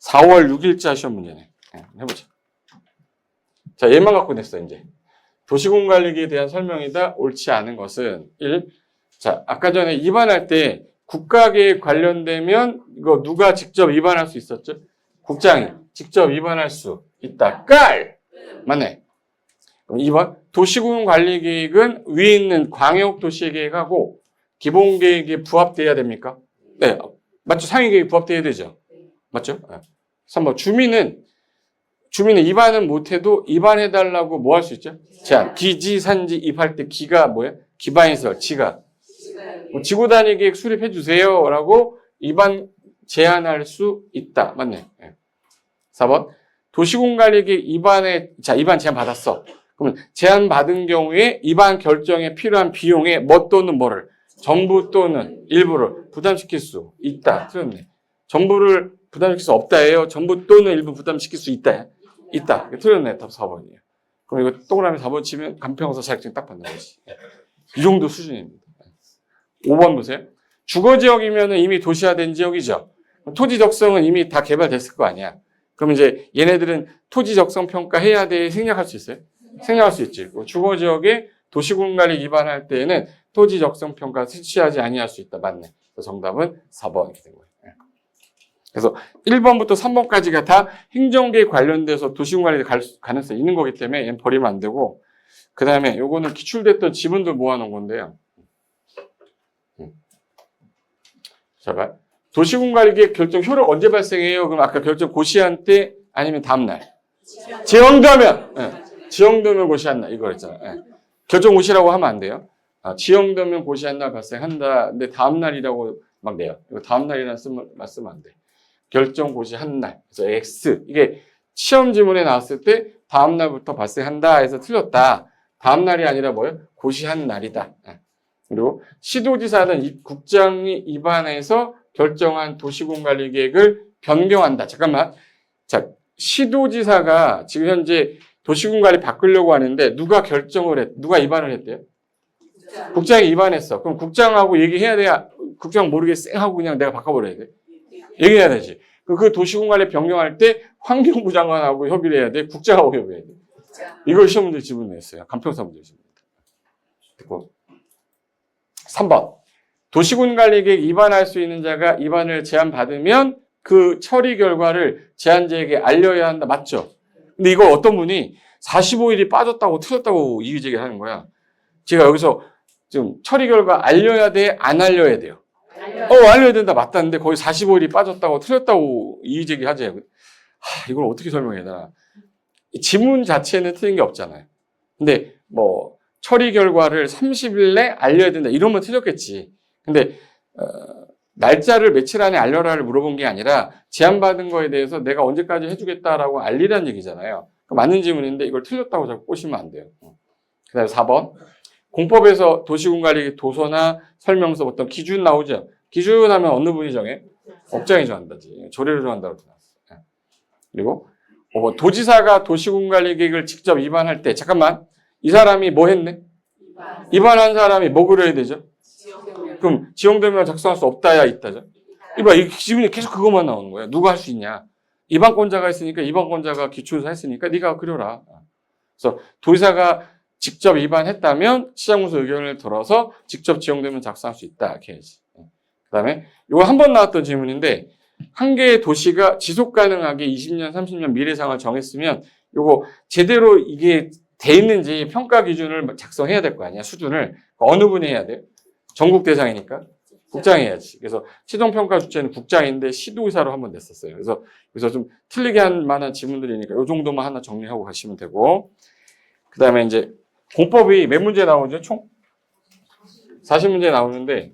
4월 6일자 시험 문제네. 해보자. 자, 얘만 갖고 냈어, 이제. 도시군관리계에 대한 설명이다. 옳지 않은 것은 1. 자, 아까 전에 입안할 때 국가계획 관련되면 이거 누가 직접 입안할 수 있었죠? 국장이 직접 입안할 수 있다. 깔! 맞네. 그럼 2번. 도시군관리계획은 위에 있는 광역도시계획하고 기본계획에 부합돼야 됩니까? 네. 맞죠? 상위계획에 부합돼야 되죠. 맞죠? 3번. 주민은 입안은 못해도 입안해달라고 뭐 할 수 있죠? 제한. 기지, 산지 입할 때 기가 뭐예요? 기반시설, 지가. 지구단위계획 수립해주세요. 라고 입안 제한할 수 있다. 맞네. 4번. 도시군관리계획 입안 제한 받았어. 그러면 제한 받은 경우에 입안 결정에 필요한 비용에 뭐 또는 뭐를 전부 또는 일부를 부담시킬 수 있다. 틀렸네. 전부를 부담시킬 수 없다예요. 전부 또는 일부 부담시킬 수 있다. 있다. 틀렸네. 답 4번이에요. 그럼 이거 동그라미 4번 치면 간평사 자격증 딱 받는 거지. 이 정도 수준입니다. 5번 보세요. 주거지역이면 이미 도시화된 지역이죠. 토지 적성은 이미 다 개발됐을 거 아니야. 그럼 이제 얘네들은 토지 적성 평가해야 돼. 생략할 수 있어요? 생략할 수 있지. 주거지역에 도시군관리 위반할 때에는 토지 적성 평가 실시하지 아니할 수 있다. 맞네. 그래서 정답은 4번 이렇게 된 거예요. 그래서 1번부터 3번까지가 다 행정계획 관련돼서 도시군관리에 갈 가능성이 있는 거기 때문에 얘는 버리면 안 되고 그 다음에 요거는 기출됐던 지문들 모아놓은 건데요. 자, 도시군관리계획 결정 효력 언제 발생해요? 그럼 아까 결정 고시한 때 아니면 다음날? 지형도면 지형도면 고시한 날 이거 있잖아. 예. 결정 고시라고 하면 안 돼요. 지형도면 고시한 날 발생한다. 근데 다음 날이라고 막 내요. 이거 다음 날이라는 말 쓰면 안 돼. 결정 고시한 날. 그래서 X. 이게 시험 지문에 나왔을 때 다음 날부터 발생한다 해서 틀렸다. 다음 날이 아니라 뭐예요? 고시한 날이다. 그리고 시도지사는 국장이 입안해서 결정한 도시군관리 계획을 변경한다. 잠깐만. 자, 시도지사가 지금 현재 도시군관리 바꾸려고 하는데 누가 입안을 했대요? 국장이 입안했어. 그럼 국장하고 얘기해야 돼야 국장 모르게 쌩 하고 그냥 내가 바꿔버려야 돼? 얘기해야 되지. 그 도시군관리 변경할 때 환경부 장관하고 협의를 해야 돼? 국장하고 협의해야 돼? 이걸 시험 문제 지문 냈어요. 간평사 문제 지문. 그리고 3번. 도시군관리계획 위반할 수 있는 자가 위반을 제안받으면 그 처리 결과를 제안자에게 알려야 한다. 맞죠? 근데 이걸 어떤 분이 45일이 빠졌다고 틀렸다고 이의제기를 하는 거야. 제가 여기서 지금 처리 결과 알려야 돼? 안 알려야 돼요? 알려야 된다. 맞다는데 거기 45일이 빠졌다고 틀렸다고 이의제기 하지. 이걸 어떻게 설명해야 되나. 지문 자체는 틀린 게 없잖아요. 근데 뭐 처리 결과를 30일 내 알려야 된다. 이러면 틀렸겠지. 근데 날짜를 며칠 안에 알려라를 물어본 게 아니라 제안받은 거에 대해서 내가 언제까지 해주겠다라고 알리라는 얘기잖아요. 맞는 질문인데 이걸 틀렸다고 자꾸 꼬시면 안 돼요. 그 다음에 4번. 공법에서 도시군관리 도서나 설명서 어떤 기준 나오죠. 기준 하면 어느 분이 정해? 업장이 정한다지. 조례로 정한다고 나왔어. 그리고 도지사가 도시군관리 계획을 직접 위반할 때 잠깐만 이 사람이 뭐 했네? 위반한 사람이 뭐 그려야 되죠? 그럼 지형도면 작성할 수 없다야 있다죠? 이봐 이 지문이 계속 그것만 나오는 거야. 누가 할 수 있냐? 위반권자가 있으니까 위반권자가 기초조사 했으니까 네가 그려라. 그래서 도지사가 직접 위반했다면 시장문서 의견을 들어서 직접 지형도면 작성할 수 있다. 이렇게 해야지. 그 다음에 이거 한 번 나왔던 질문인데 한 개의 도시가 지속 가능하게 20년, 30년 미래상을 정했으면 이거 제대로 이게 돼 있는지 평가 기준을 작성해야 될 거 아니야. 수준을. 어느 분이 해야 돼요? 전국 대상이니까 국장이 해야지. 그래서 최종평가 주체는 국장인데 시도의사로 한번 냈었어요. 그래서 좀 틀리게 할 만한 지문들이니까 이 정도만 하나 정리하고 가시면 되고 그 다음에 이제 공법이 몇 문제 나오죠? 총 40문제 나오는데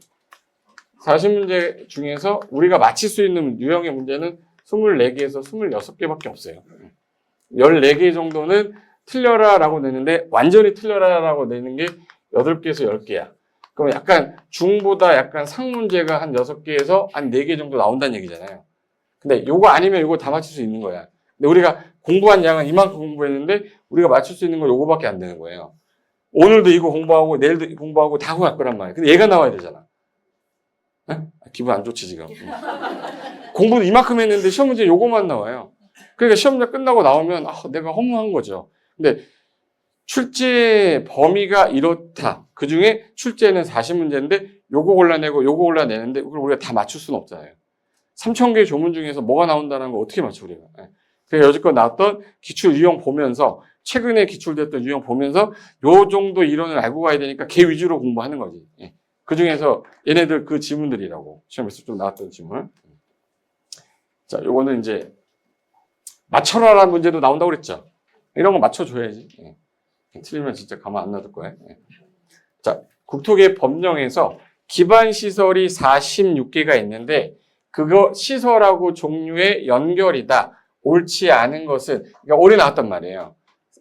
40문제 중에서 우리가 맞힐 수 있는 유형의 문제는 24개에서 26개밖에 없어요. 14개 정도는 틀려라라고 내는데 완전히 틀려라라고 내는 게 8개에서 10개야. 그럼 약간 중보다 약간 상문제가 한 6개에서 한 4개 정도 나온다는 얘기잖아요. 근데 요거 아니면 요거 다 맞출 수 있는 거야. 근데 우리가 공부한 양은 이만큼 공부했는데 우리가 맞출 수 있는 건 요거밖에 안 되는 거예요. 오늘도 이거 공부하고 내일도 공부하고 다 하고 갈 거란 말이야. 근데 얘가 나와야 되잖아. 기분 안 좋지 지금. 공부는 이만큼 했는데 시험 문제 요거만 나와요. 그러니까 시험 문제 끝나고 나오면 내가 허무한 거죠. 근데 출제 범위가 이렇다. 그중에 출제는 40문제인데 요거 골라내고 요거 골라내는데 그걸 우리가 다 맞출 수는 없잖아요. 3,000개 조문 중에서 뭐가 나온다는 걸 어떻게 맞춰 우리가. 그래서 여지껏 나왔던 기출 유형 보면서 최근에 기출됐던 유형 보면서 요 정도 이론을 알고 가야 되니까 걔 위주로 공부하는 거지. 그 중에서 얘네들 그 지문들이라고 시험에서 좀 나왔던 지문. 자, 요거는 이제 맞춰라라는 문제도 나온다고 그랬죠. 이런 거 맞춰줘야지. 틀리면 진짜 가만 안 놔둘 거예요. 자, 국토계 법령에서 기반 시설이 46개가 있는데 그거 시설하고 종류의 연결이다. 옳지 않은 것은 그러니까 올해 나왔단 말이에요.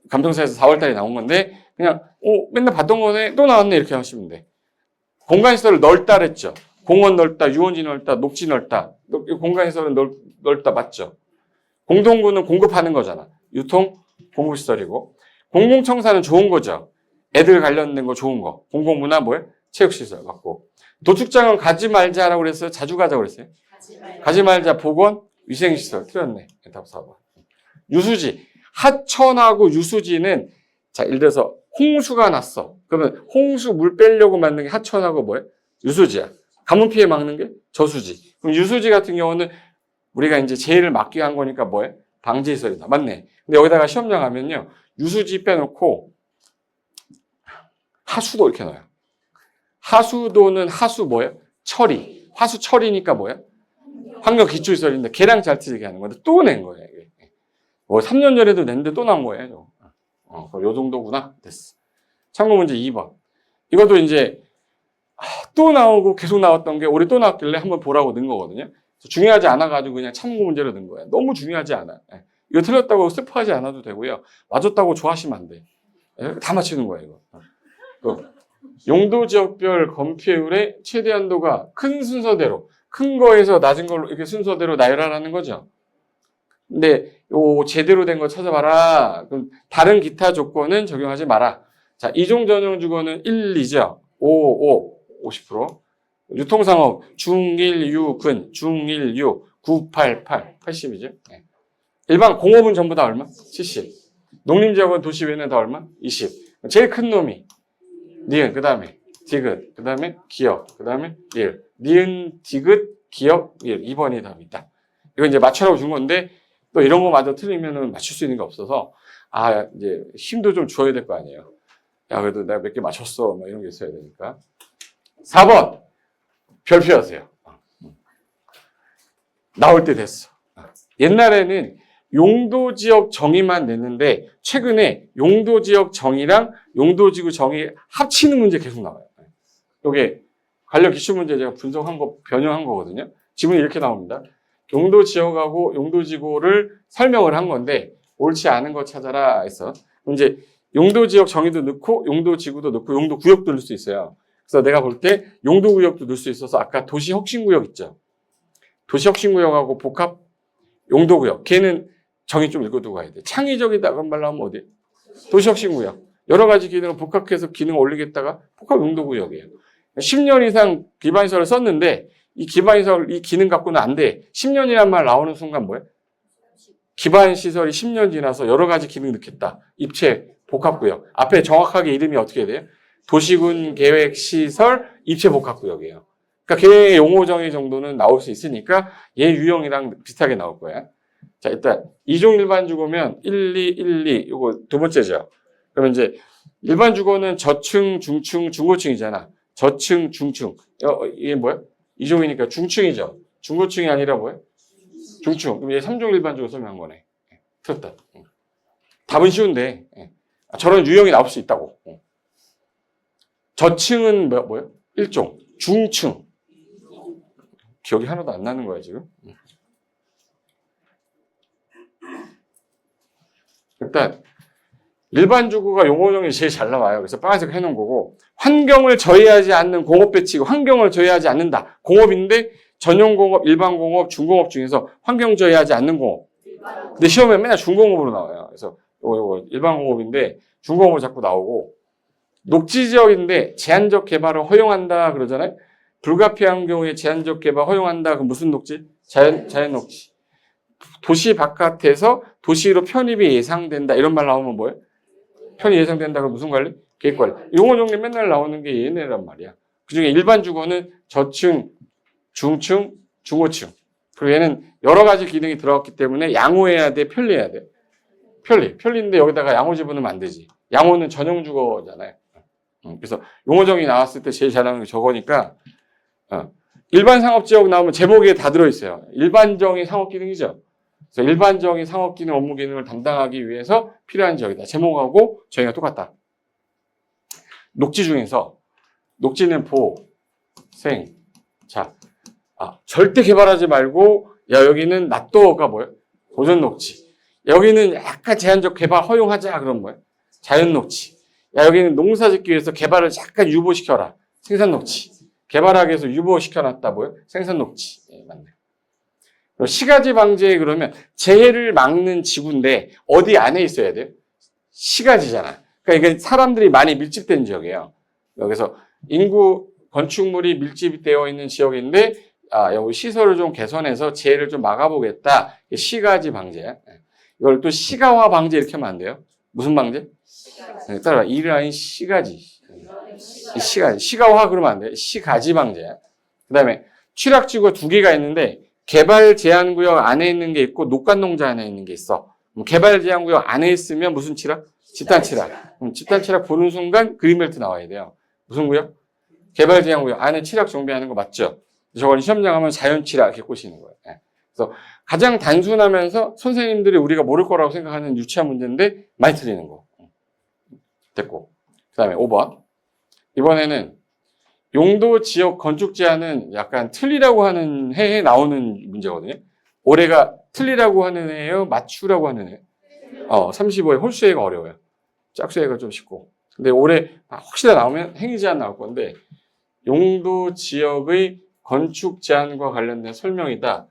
감정사에서 4월달에 나온 건데 그냥 맨날 봤던 거네 또 나왔네 이렇게 하시면 돼. 공간시설을 넓다 그랬죠. 공원 넓다, 유원지 넓다, 녹지 넓다. 공간시설은 넓다 맞죠. 공동구는 공급하는 거잖아. 유통, 공급시설이고. 공공청사는 좋은 거죠. 애들 관련된 거 좋은 거. 공공문화 뭐예요? 체육시설 맞고. 도축장은 가지 말자라고 그랬어요? 자주 가자고 그랬어요? 가지 말자, 보건, 위생시설. 틀렸네. 답 4번. 유수지. 하천하고 유수지는 자, 예를 들어서 홍수가 났어. 그러면 홍수 물 빼려고 만든 게 하천하고 뭐예요? 유수지야. 가뭄 피해 막는 게 저수지. 그럼 유수지 같은 경우는 우리가 이제 재해를 막기 위한 거니까 뭐예요? 방지시설이다. 맞네. 근데 여기다가 시험장 하면요. 유수지 빼놓고 하수도 이렇게 넣어요. 하수도는 하수 뭐예요? 처리. 화수 처리니까 뭐예요? 환경 기초시설인데 걔랑 잘 틀리게 하는 건데 또 낸 거예요. 뭐 3년 전에도 냈는데 또 나온 거예요. 그럼 요 정도구나. 됐어. 참고 문제 2번. 이것도 이제 또 나오고 계속 나왔던 게 올해 또 나왔길래 한번 보라고 넣은 거거든요. 중요하지 않아가지고 그냥 참고 문제로 넣은 거예요. 너무 중요하지 않아. 이거 틀렸다고 슬퍼하지 않아도 되고요. 맞았다고 좋아하시면 안 돼. 다 맞히는 거예요, 이거. 용도지역별 검표율의 최대 한도가 큰 순서대로, 큰 거에서 낮은 걸로 이렇게 순서대로 나열하라는 거죠. 근데 요 제대로 된 거 찾아봐라. 그럼 다른 기타 조건은 적용하지 마라. 자, 이종 전용 주거는 1, 2죠. 5, 50%. 유통상업 중1, 유, 근, 중1, 유, 9, 8, 80이죠. 네. 일반 공업은 전부 다 얼마? 70. 농림지역은 도시 외에는 다 얼마? 20. 제일 큰 놈이 니은, 그 다음에 디귿, 그 다음에 기역, 그 다음에 일. 니은, 디귿, 기역, 일. 2번이 답이다. 이거 이제 맞추라고 준 건데 또 이런 거 마저 틀리면은 맞출 수 있는 게 없어서 이제 힘도 좀 줘야 될 거 아니에요. 야, 그래도 내가 몇 개 맞췄어. 뭐 이런 게 있어야 되니까. 4번. 별표하세요. 나올 때 됐어. 옛날에는 용도지역 정의만 냈는데 최근에 용도지역 정의랑 용도지구 정의 합치는 문제 계속 나와요. 이게 관련 기출문제 제가 분석한 거, 변형한 거거든요. 지문이 이렇게 나옵니다. 용도지역하고 용도지구를 설명을 한 건데 옳지 않은 거 찾아라 해서 이제 용도지역 정의도 넣고 용도지구도 넣고 용도구역도 넣을 수 있어요. 그래서 내가 볼 때 용도구역도 넣을 수 있어서 아까 도시혁신구역 있죠. 도시혁신구역하고 복합 용도구역. 걔는 정의 좀 읽어두고 가야 돼. 창의적이다 그런 말로 하면 어디? 도시혁신구역. 여러 가지 기능을 복합해서 기능을 올리겠다가 복합 용도구역이에요. 10년 이상 기반시설을 썼는데 이 기반시설 이 기능 갖고는 안 돼. 10년이란 말 나오는 순간 뭐예요? 기반시설이 10년 지나서 여러 가지 기능 넣겠다. 입체 복합구역. 앞에 정확하게 이름이 어떻게 돼요? 도시군 계획 시설 입체 복합구역이에요. 그러니까 걔의 용어 정의 정도는 나올 수 있으니까 얘 유형이랑 비슷하게 나올 거야. 자, 일단 이종 일반 주거면 1, 2, 1, 2 이거 두 번째죠. 그러면 이제 일반 주거는 저층, 중층, 중고층이잖아. 저층, 중층. 이게 뭐야? 이종이니까 중층이죠. 중고층이 아니라 뭐야? 중층. 그럼 얘 3종 일반 주거 설명한 거네. 틀렸다. 답은 쉬운데 저런 유형이 나올 수 있다고. 저층은 뭐야? 1종. 중층. 기억이 하나도 안 나는 거야, 지금. 일단, 일반 주거가 용어 정리 제일 잘 나와요. 그래서 빨간색 해놓은 거고, 환경을 저해하지 않는 공업 배치고, 환경을 저해하지 않는다. 공업인데, 전용 공업, 일반 공업, 중공업 중에서 환경 저해하지 않는 공업. 근데 시험에 맨날 중공업으로 나와요. 그래서, 이거 일반 공업인데, 중공업으로 자꾸 나오고, 녹지 지역인데, 제한적 개발을 허용한다 그러잖아요. 불가피한 경우에 제한적 개발 허용한다. 그럼 무슨 녹지? 자연 녹지. 도시 바깥에서 도시로 편입이 예상된다. 이런 말 나오면 뭐예요? 편입 예상된다. 그럼 무슨 관리? 계획관리. 용어 정리 맨날 나오는 게 얘네란 말이야. 그중에 일반 주거는 저층, 중층, 중고층. 그리고 얘는 여러 가지 기능이 들어갔기 때문에 양호해야 돼, 편리해야 돼. 편리인데 여기다가 양호 집어넣으면 안 되지. 양호는 전용 주거잖아요. 그래서 용어 정의 나왔을 때 제일 잘 나오는 게 저거니까 일반 상업지역 나오면 제목에 다 들어있어요. 일반적인 상업기능이죠. 그래서 일반적인 상업기능, 업무기능을 담당하기 위해서 필요한 지역이다. 제목하고 저희가 똑같다. 녹지 중에서 녹지는 보, 생, 자, 절대 개발하지 말고 야 여기는 낫도가 뭐예요? 보존 녹지. 여기는 약간 제한적 개발 허용하자 그런 뭐예요? 자연 녹지. 야 여기는 농사 짓기 위해서 개발을 약간 유보시켜라. 생산 녹지. 개발하기 위해서 유보시켜놨다 뭐예요? 생산 녹지. 예, 맞네. 시가지 방지에 그러면 재해를 막는 지구인데 어디 안에 있어야 돼요? 시가지잖아. 그러니까 이게 사람들이 많이 밀집된 지역이에요. 여기서 인구 건축물이 밀집되어 있는 지역인데 여기 시설을 좀 개선해서 재해를 좀 막아보겠다. 시가지 방지야. 이걸 또 시가화 방지 이렇게 하면 안 돼요. 무슨 방지? 따라봐. 이라인 시가지. 시가화 그러면 안 돼. 시가지 방지야. 그 다음에 취락지구가 2개가 있는데 개발 제한구역 안에 있는 게 있고 녹간농자 안에 있는 게 있어. 개발 제한구역 안에 있으면 무슨 칠학? 집단 칠학. 집단 칠학 보는 순간 그린벨트 나와야 돼요. 무슨 구역? 개발 제한구역 안에 칠학 정비하는 거 맞죠? 저건 시험장 하면 자연 칠학 이렇게 꼬시는 거예요. 그래서 가장 단순하면서 선생님들이 우리가 모를 거라고 생각하는 유치한 문제인데 많이 틀리는 거. 됐고. 그 다음에 5번. 이번에는 용도 지역 건축 제한은 약간 틀리라고 하는 해에 나오는 문제거든요. 올해가 틀리라고 하는 해예요? 맞추라고 하는 해? 35회 홀수해가 어려워요. 짝수해가 좀 쉽고. 근데 올해 혹시나 나오면 행위 제한 나올 건데 용도 지역의 건축 제한과 관련된 설명이다.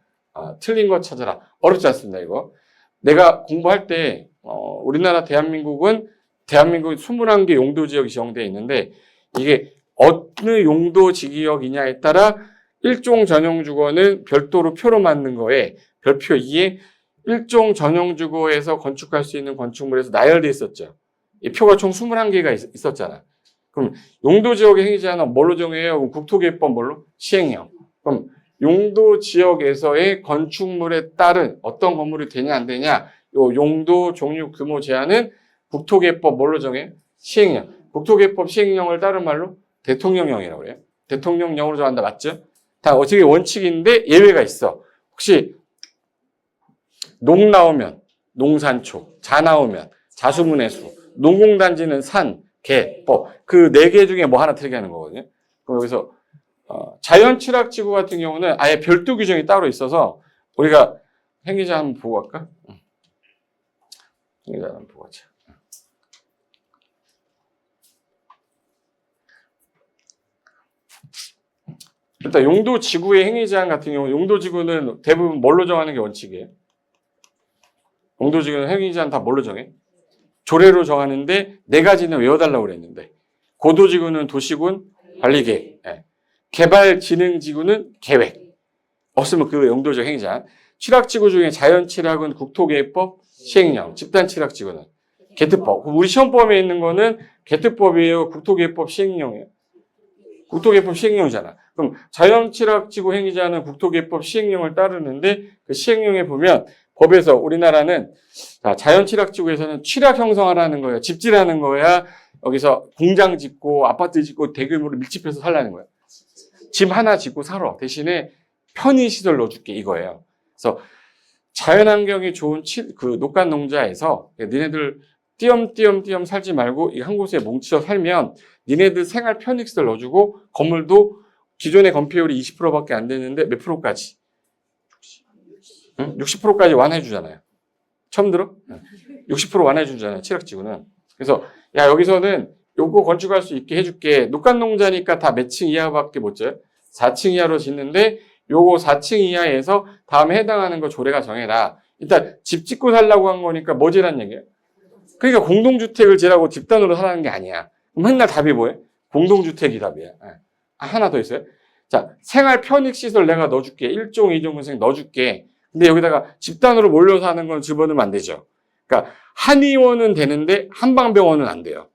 틀린 거 찾아라. 어렵지 않습니다, 이거. 내가 공부할 때 우리나라 대한민국은 대한민국 21개 용도 지역이 지정되어 있는데 이게 어느 용도 지역이냐에 따라 일종 전용 주거는 별도로 표로 만든 거에 별표 2에 일종 전용 주거에서 건축할 수 있는 건축물에서 나열되어 있었죠. 이 표가 총 21개가 있었잖아. 그럼 용도 지역의 행위 제한은 뭘로 정해요? 그럼 국토기획법 뭘로? 시행령. 그럼 용도 지역에서의 건축물에 따른 어떤 건물이 되냐 안 되냐 요 용도 종류 규모 제한은 국토기획법 뭘로 정해요? 시행령. 국토기획법 시행령을 다른 말로 대통령령이라고 그래요. 대통령령으로 정한다. 맞죠? 다 어떻게 원칙인데 예외가 있어. 혹시 농 나오면 농산초, 자 나오면 자수문의 수, 농공단지는 산, 개, 그 4개 중에 뭐 하나 틀리게 하는 거거든요. 그럼 여기서 자연취락지구 같은 경우는 아예 별도 규정이 따로 있어서 우리가 행위자 한번 보고 갈까? 행위자 한번 보고 가자. 일단 용도지구의 행위제한 같은 경우 용도지구는 대부분 뭘로 정하는 게 원칙이에요? 용도지구는 행위제한 다 뭘로 정해? 조례로 정하는데 4가지는 외워달라고 그랬는데 고도지구는 도시군 관리계획, 개발진흥지구는 계획. 없으면 그 용도적 행위제한. 취락지구 중에 자연취락은 국토계획법 시행령, 집단취락지구는 개특법. 우리 시험범위에 있는 거는 개특법이에요, 국토계획법 시행령이에요? 국토계획법 시행령이잖아. 그럼 자연취락지구 행위자는 국토계획법 시행령을 따르는데 그 시행령에 보면 법에서 우리나라는 자연취락지구에서는 취락 형성하라는 거예요. 집지라는 거야. 여기서 공장 짓고 아파트 짓고 대규모로 밀집해서 살라는 거야. 집 하나 짓고 살아. 대신에 편의시설 넣어줄게 이거예요. 그래서 자연환경이 좋은 그 녹간농자에서 니네들 띄엄띄엄 살지 말고 이 한 곳에 뭉쳐 살면 니네들 생활 편익시설 넣어주고 건물도 기존의 건폐율이 20%밖에 안 되는데 몇 프로까지? 60%까지 완화해주잖아요. 처음 들어? 60% 완화해주잖아요. 취락지구는. 그래서 야 여기서는 요거 건축할 수 있게 해줄게. 녹간농자니까 다 몇 층 이하밖에 못 져요? 4층 이하로 짓는데 요거 4층 이하에서 다음에 해당하는 거 조례가 정해라. 일단 집 짓고 살라고 한 거니까 뭐 지란 얘기예요? 그러니까 공동주택을 지라고 집단으로 살라는 게 아니야. 그럼 맨날 답이 뭐예요? 공동주택이 답이야. 하나 더 있어요. 자, 생활 편익시설 내가 넣어줄게. 1종, 2종 군생 넣어줄게. 근데 여기다가 집단으로 몰려서 하는 건 집어넣으면 안 되죠. 그러니까 한의원은 되는데 한방병원은 안 돼요.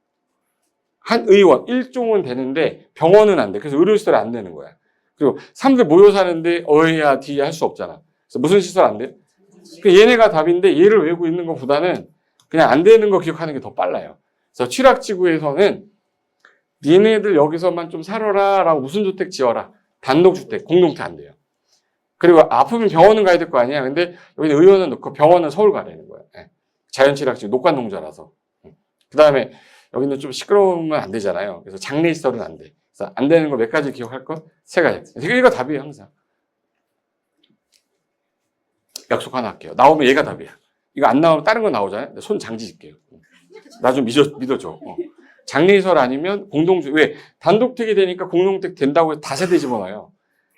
한의원, 1종은 되는데 병원은 안 돼. 그래서 의료시설이 안 되는 거야. 그리고 사람들 모여 사는데 어야 뒤에 할 수 없잖아. 그래서 무슨 시설 안 돼? 얘네가 답인데 얘를 외우고 있는 것보다는 그냥 안 되는 거 기억하는 게 더 빨라요. 그래서 취락지구에서는 니네들 여기서만 좀 살아라 라고 무슨 주택 지어라. 단독주택, 공동택 안 돼요. 그리고 아프면 병원은 가야 될 거 아니야. 근데 여기는 의원은 넣고 병원은 서울 가야 되는 거예요. 자연취락지구, 녹간농자라서. 그 다음에 여기는 좀 시끄러우면 안 되잖아요. 그래서 장례시설은 안 돼. 그래서 안 되는 거 몇 가지 기억할 것? 3가지. 이거 답이에요, 항상. 약속 하나 할게요. 나오면 얘가 답이야. 이거 안 나오면 다른 거 나오잖아요. 손 장지 질게요. 나 좀 믿어줘. 장례시설 아니면 공동주택. 왜? 단독택이 되니까 공동택 된다고 해서 다세대 집어넣어요.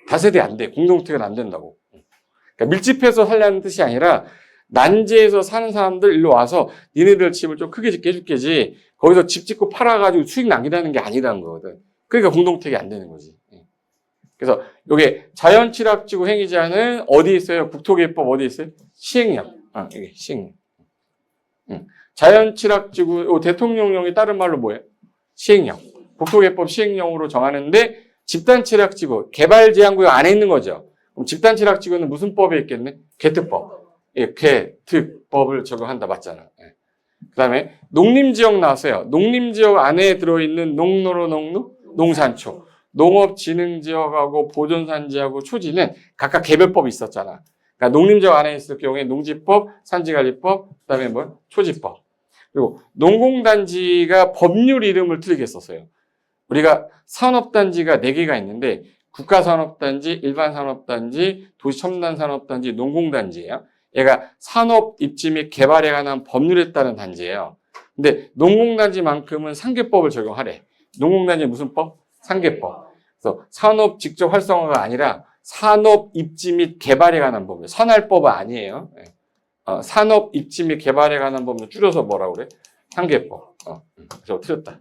다세대 안 돼. 공동택은 안 된다고. 그러니까 밀집해서 살려는 뜻이 아니라 난제에서 사는 사람들 일로 와서 니네들 집을 좀 크게 짓게 해줄게지 거기서 집 짓고 팔아가지고 수익 남기라는 게 아니라는 거거든. 그러니까 공동택이 안 되는 거지. 그래서 이게 자연취락지구 행위자는 어디 있어요? 국토계획법 어디 있어요? 시행령. 이게 시행령. 자연취락지구 대통령령이 다른 말로 뭐예요? 시행령. 국토계획법 시행령으로 정하는데 집단취락지구 개발제한구역 안에 있는 거죠. 그럼 집단취락지구는 무슨 법에 있겠네? 개특법. 개특법을 적용한다 맞잖아. 그 다음에 농림지역 나왔어요. 농림지역 안에 들어있는 농로로 농산초. 농업진흥지역하고 보존산지하고 초지는 각각 개별법이 있었잖아. 그러니까 농림지역 안에 있을 경우에 농지법, 산지관리법, 그 다음에 뭐? 초지법. 그리고 농공단지가 법률 이름을 틀리게 썼어요. 우리가 산업단지가 4개가 있는데 국가산업단지, 일반산업단지, 도시첨단산업단지, 농공단지예요. 얘가 산업 입지 및 개발에 관한 법률에 따른 단지예요. 근데 농공단지만큼은 상계법을 적용하래. 농공단지 무슨 법? 상계법. 그래서 산업 직접 활성화가 아니라 산업 입지 및 개발에 관한 법이에요. 산할법은 아니에요. 산업 입지 및 개발에 관한 법을 줄여서 뭐라고 그래? 상계법. 그래서 틀렸다.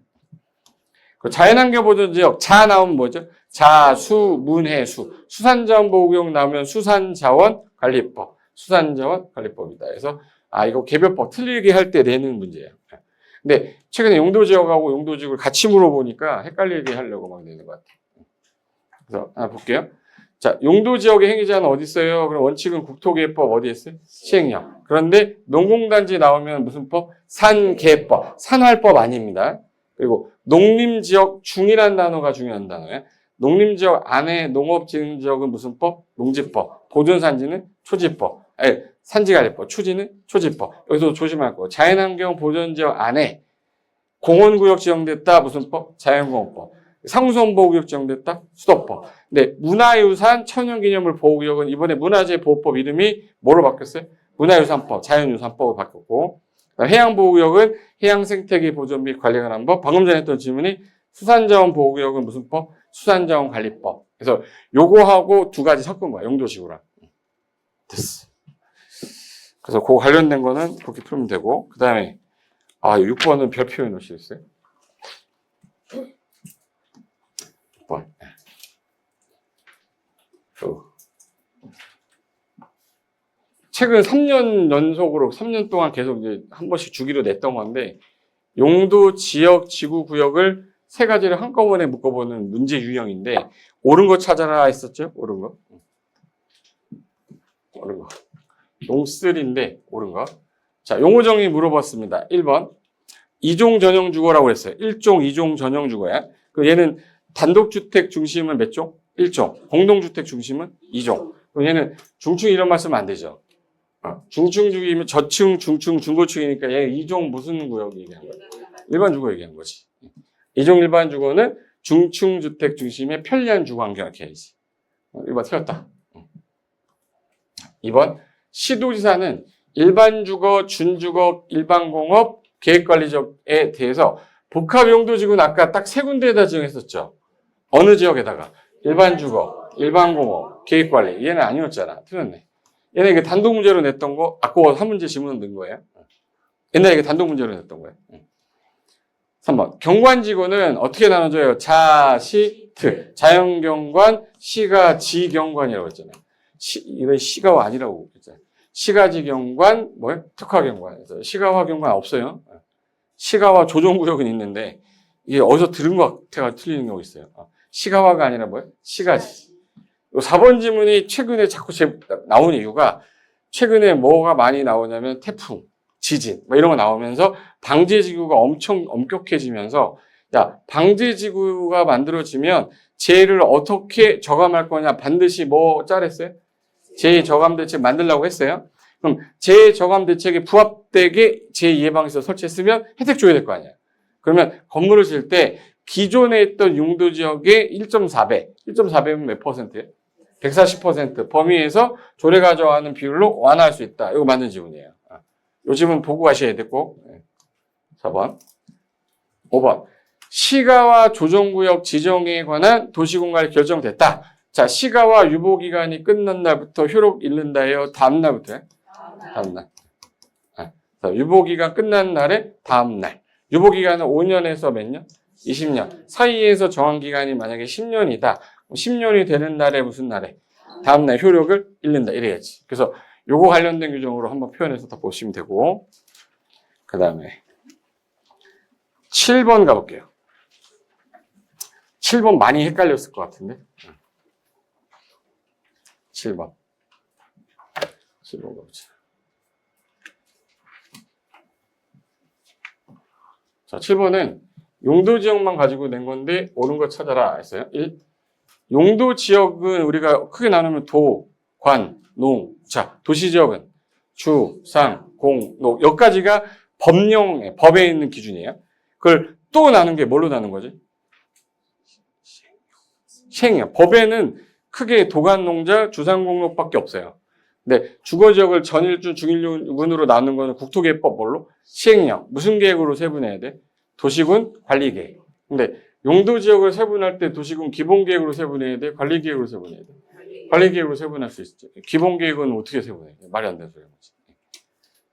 자연환경보존지역 자 나오면 뭐죠? 자, 수, 문, 해, 수. 수산자원보호구역 나오면 수산자원관리법. 수산자원관리법이다. 그래서 이거 개별법 틀리게 할 때 내는 문제예요. 근데 최근에 용도지역하고 용도지역을 같이 물어보니까 헷갈리게 하려고 막 내는 것 같아요. 그래서 하나 볼게요. 자, 용도지역의 행위자는 어디 있어요? 그럼 원칙은 국토개혁법 어디 있어요? 시행령. 그런데 농공단지 나오면 무슨 법? 산개법. 산활법 아닙니다. 그리고 농림지역 중이라는 단어가 중요한 단어예요. 농림지역 안에 농업진흥지역은 무슨 법? 농지법. 보존산지는 초지법. 산지관리법. 초지는 초지법. 여기서 조심할 거. 자연환경 보존지역 안에 공원구역 지정됐다. 무슨 법? 자연공원법. 상수원보호구역 지정됐다. 수도법. 근데 문화유산 천연기념물 보호구역은 이번에 문화재 보호법 이름이 뭐로 바뀌었어요? 문화유산법, 자연유산법으로 바뀌었고, 해양보호구역은 해양생태계 보존 및 관리에 관한 법. 방금 전에 했던 질문이 수산자원보호구역은 무슨 법? 수산자원관리법. 그래서 요거하고 두 가지 섞은 거야. 용도식으로. 됐어. 그래서 그거 관련된 거는 그렇게 풀면 되고, 그 다음에 6번은 별표 해놓으시겠어요? 6번. 최근 3년 연속으로 3년 동안 계속 이제 한 번씩 주기로 냈던 건데 용도, 지역, 지구, 구역을 세 가지를 한꺼번에 묶어보는 문제 유형인데 옳은 거 찾아라 했었죠? 옳은 거. 옳은 거. 용쓰리인데 옳은 거. 자, 용어 정의 물어봤습니다. 1번. 이종 전용 주거라고 했어요. 1종, 2종 전용 주거야. 그 얘는 단독주택 중심은 몇 종? 1종. 공동주택 중심은 2종. 그럼 얘는 중층 이런 말 쓰면 안 되죠. 중층 주기면 저층, 중층, 중고층이니까 얘 2종 무슨 구역 얘기한 거야? 일반 주거 얘기한 거지. 2종 일반 주거는 중층 주택 중심의 편리한 주거 환경 이렇게 해야지. 1번 틀렸다. 2번. 시도지사는 일반 주거, 준주거, 일반 공업, 계획관리적에 대해서 복합용도지구는 아까 딱 세 군데에다 지정했었죠. 어느 지역에다가? 일반 주거, 일반 공업, 계획관리. 얘는 아니었잖아. 틀렸네. 얘는 이게 단독 문제로 냈던 거, 아까 한 문제 지문은 넣은 거예요. 옛날에 이게 단독 문제로 냈던 거예요. 3번. 경관지구는 어떻게 나눠져요? 자, 시, 트. 자연경관, 시가, 지경관이라고 했잖아요. 이건 시가와 아니라고 했잖아요. 시가지 경관, 뭐예요? 특화경관. 시가화 경관 없어요. 시가화 조정구역은 있는데, 이게 어디서 들은 것 같아가 틀리는 경우 있어요. 시가화가 아니라 뭐예요? 시가지. 4번 지문이 최근에 자꾸 나온 이유가 최근에 뭐가 많이 나오냐면 태풍, 지진 뭐 이런 거 나오면서 방제지구가 엄청 엄격해지면서 야 방제지구가 만들어지면 재해를 어떻게 저감할 거냐 반드시 뭐 짜랬어요? 재해 저감 대책 만들려고 했어요. 그럼 재해 저감 대책에 부합되게 재해 예방에서 설치했으면 혜택 줘야 될 거 아니야. 그러면 건물을 지을 때 기존에 있던 용도지역의 1.4배, 1.4배면 몇 %예요? 140% 범위에서 조례 가져가는 비율로 완화할 수 있다. 이거 맞는 지문이에요. 이 지문 보고 가셔야 되고. 4번. 5번. 시가와 조정구역 지정에 관한 도시공간이 결정됐다. 자, 시가와 유보기간이 끝난 날부터 효력 잃는다예요? 다음 날부터요? 다음 날. 유보기간 끝난 날에 다음 날. 유보기간은 5년에서 몇 년? 20년. 사이에서 정한기간이 만약에 10년이다. 10년이 되는 날에 무슨 날에? 다음날 효력을 잃는다. 이래야지. 그래서 요거 관련된 규정으로 한번 표현해서 다 보시면 되고. 그 다음에 7번 가볼게요. 7번 많이 헷갈렸을 것 같은데. 7번. 7번 가보자. 자, 7번은 용도지역만 가지고 낸 건데 옳은 거 찾아라 했어요. 1. 용도지역은 우리가 크게 나누면 도, 관, 농. 자, 도시지역은 주, 상, 공, 농. 여기까지가 법에 있는 기준이에요. 그걸 또 나눈 게 뭘로 나눈 거지? 시행령. 법에는 크게 도간농자, 주상공로밖에 없어요. 근데 주거지역을 전일준, 중일군으로 나누는 거는 국토계획법 뭘로? 시행령. 무슨 계획으로 세분해야 돼? 도시군 관리계획. 근데 용도지역을 세분할 때 도시군 기본계획으로 세분해야 돼? 관리계획으로 세분해야 돼? 관리계획으로 세분할 수 있죠. 기본계획은 어떻게 세분해? 말이 안 되는 소리인 거지.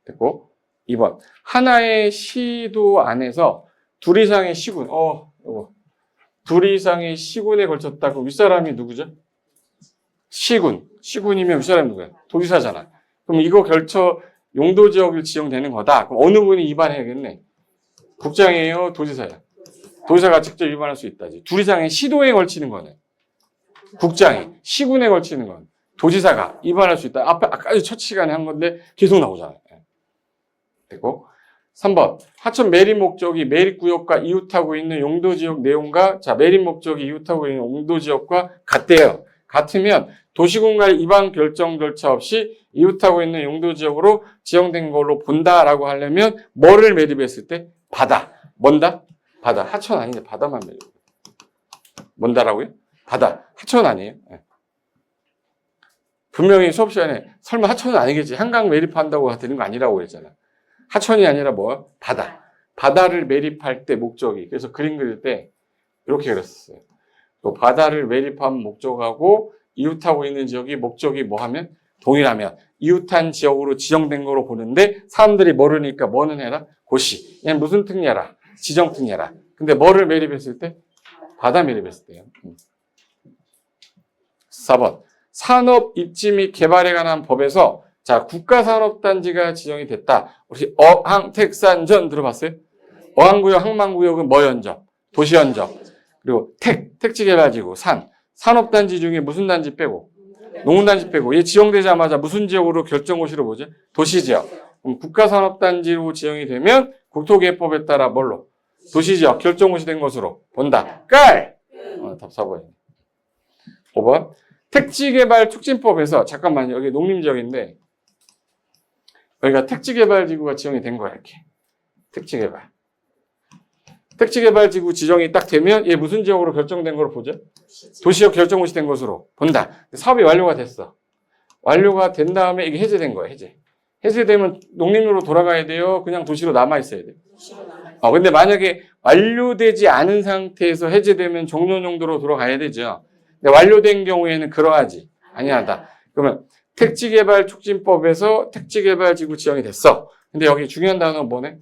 됐고. 2번. 하나의 시도 안에서 둘 이상의 시군. 요거. 둘 이상의 시군에 걸쳤다. 그 윗사람이 누구죠? 시군. 시군이면 윗사람이 누구야? 도지사잖아. 그럼 이거 결쳐 용도지역을 지정되는 거다. 그럼 어느 분이 위반해야겠네? 국장이에요? 도지사야? 도지사가 직접 위반할 수 있다지. 둘 이상의 시도에 걸치는 거는 국장이, 시군에 걸치는 건 도지사가 위반할 수 있다. 아까 첫 시간에 한 건데 계속 나오잖아요. 됐고. 3번. 하천 매립 목적이 매립구역과 이웃하고 있는 용도지역 내용과, 매립 목적이 이웃하고 있는 용도지역과 같대요. 같으면 도시군과의 이반 결정 절차 없이 이웃하고 있는 용도지역으로 지정된 걸로 본다라고 하려면 뭐를 매립했을 때? 바다. 뭔다? 바다. 하천 아닌데 바다만 매립. 뭔다라고요? 바다. 하천 아니에요? 네. 분명히 수업 시간에 설마 하천은 아니겠지. 한강 매립한다고 되는 거 아니라고 그랬잖아. 하천이 아니라 뭐? 바다. 바다를 매립할 때 목적이. 그래서 그림 그릴 때 이렇게 그렸었어요. 바다를 매립한 목적하고 이웃하고 있는 지역이 목적이 뭐 하면? 동일하면 이웃한 지역으로 지정된 거로 보는데 사람들이 모르니까 뭐는 해라? 고시. 얘는 무슨 특례라? 지정 특례라. 근데 뭐를 매립했을 때? 바다 매립했을 때요. 4번. 산업 입지 및 개발에 관한 법에서 국가산업단지가 지정이 됐다. 혹시 어항택산전 들어봤어요? 어항구역, 항만구역은 뭐 연접? 도시 연접. 그리고 택지개발지구, 산업단지 중에 무슨 단지 빼고? 농군단지 빼고. 얘 지정되자마자 무슨 지역으로 결정고시로 보죠? 도시지역. 그럼 국가산업단지로 지정이 되면 국토계획법에 따라 뭘로? 도시지역 결정고시 된 것으로 본다. 깔! 답 4번이에요. 5번. 택지개발 촉진법에서, 잠깐만요. 여기 농림지역인데, 여기가 택지개발지구가 지정이 된 거야, 이렇게. 택지개발. 택지개발지구 지정이 딱 되면 얘 무슨 지역으로 결정된 걸 보죠? 도시지역 결정고시 된 것으로 본다. 사업이 완료가 됐어. 완료가 된 다음에 이게 해제된 거야, 해제. 해제되면 농림으로 돌아가야 돼요? 그냥 도시로 남아있어야 돼요? 근데 만약에 완료되지 않은 상태에서 해제되면 종료용도로 돌아가야 되죠. 근데 완료된 경우에는 그러하지 아니하다. 그러면 택지개발촉진법에서 택지개발지구 지정이 됐어. 근데 여기 중요한 단어는 뭐네?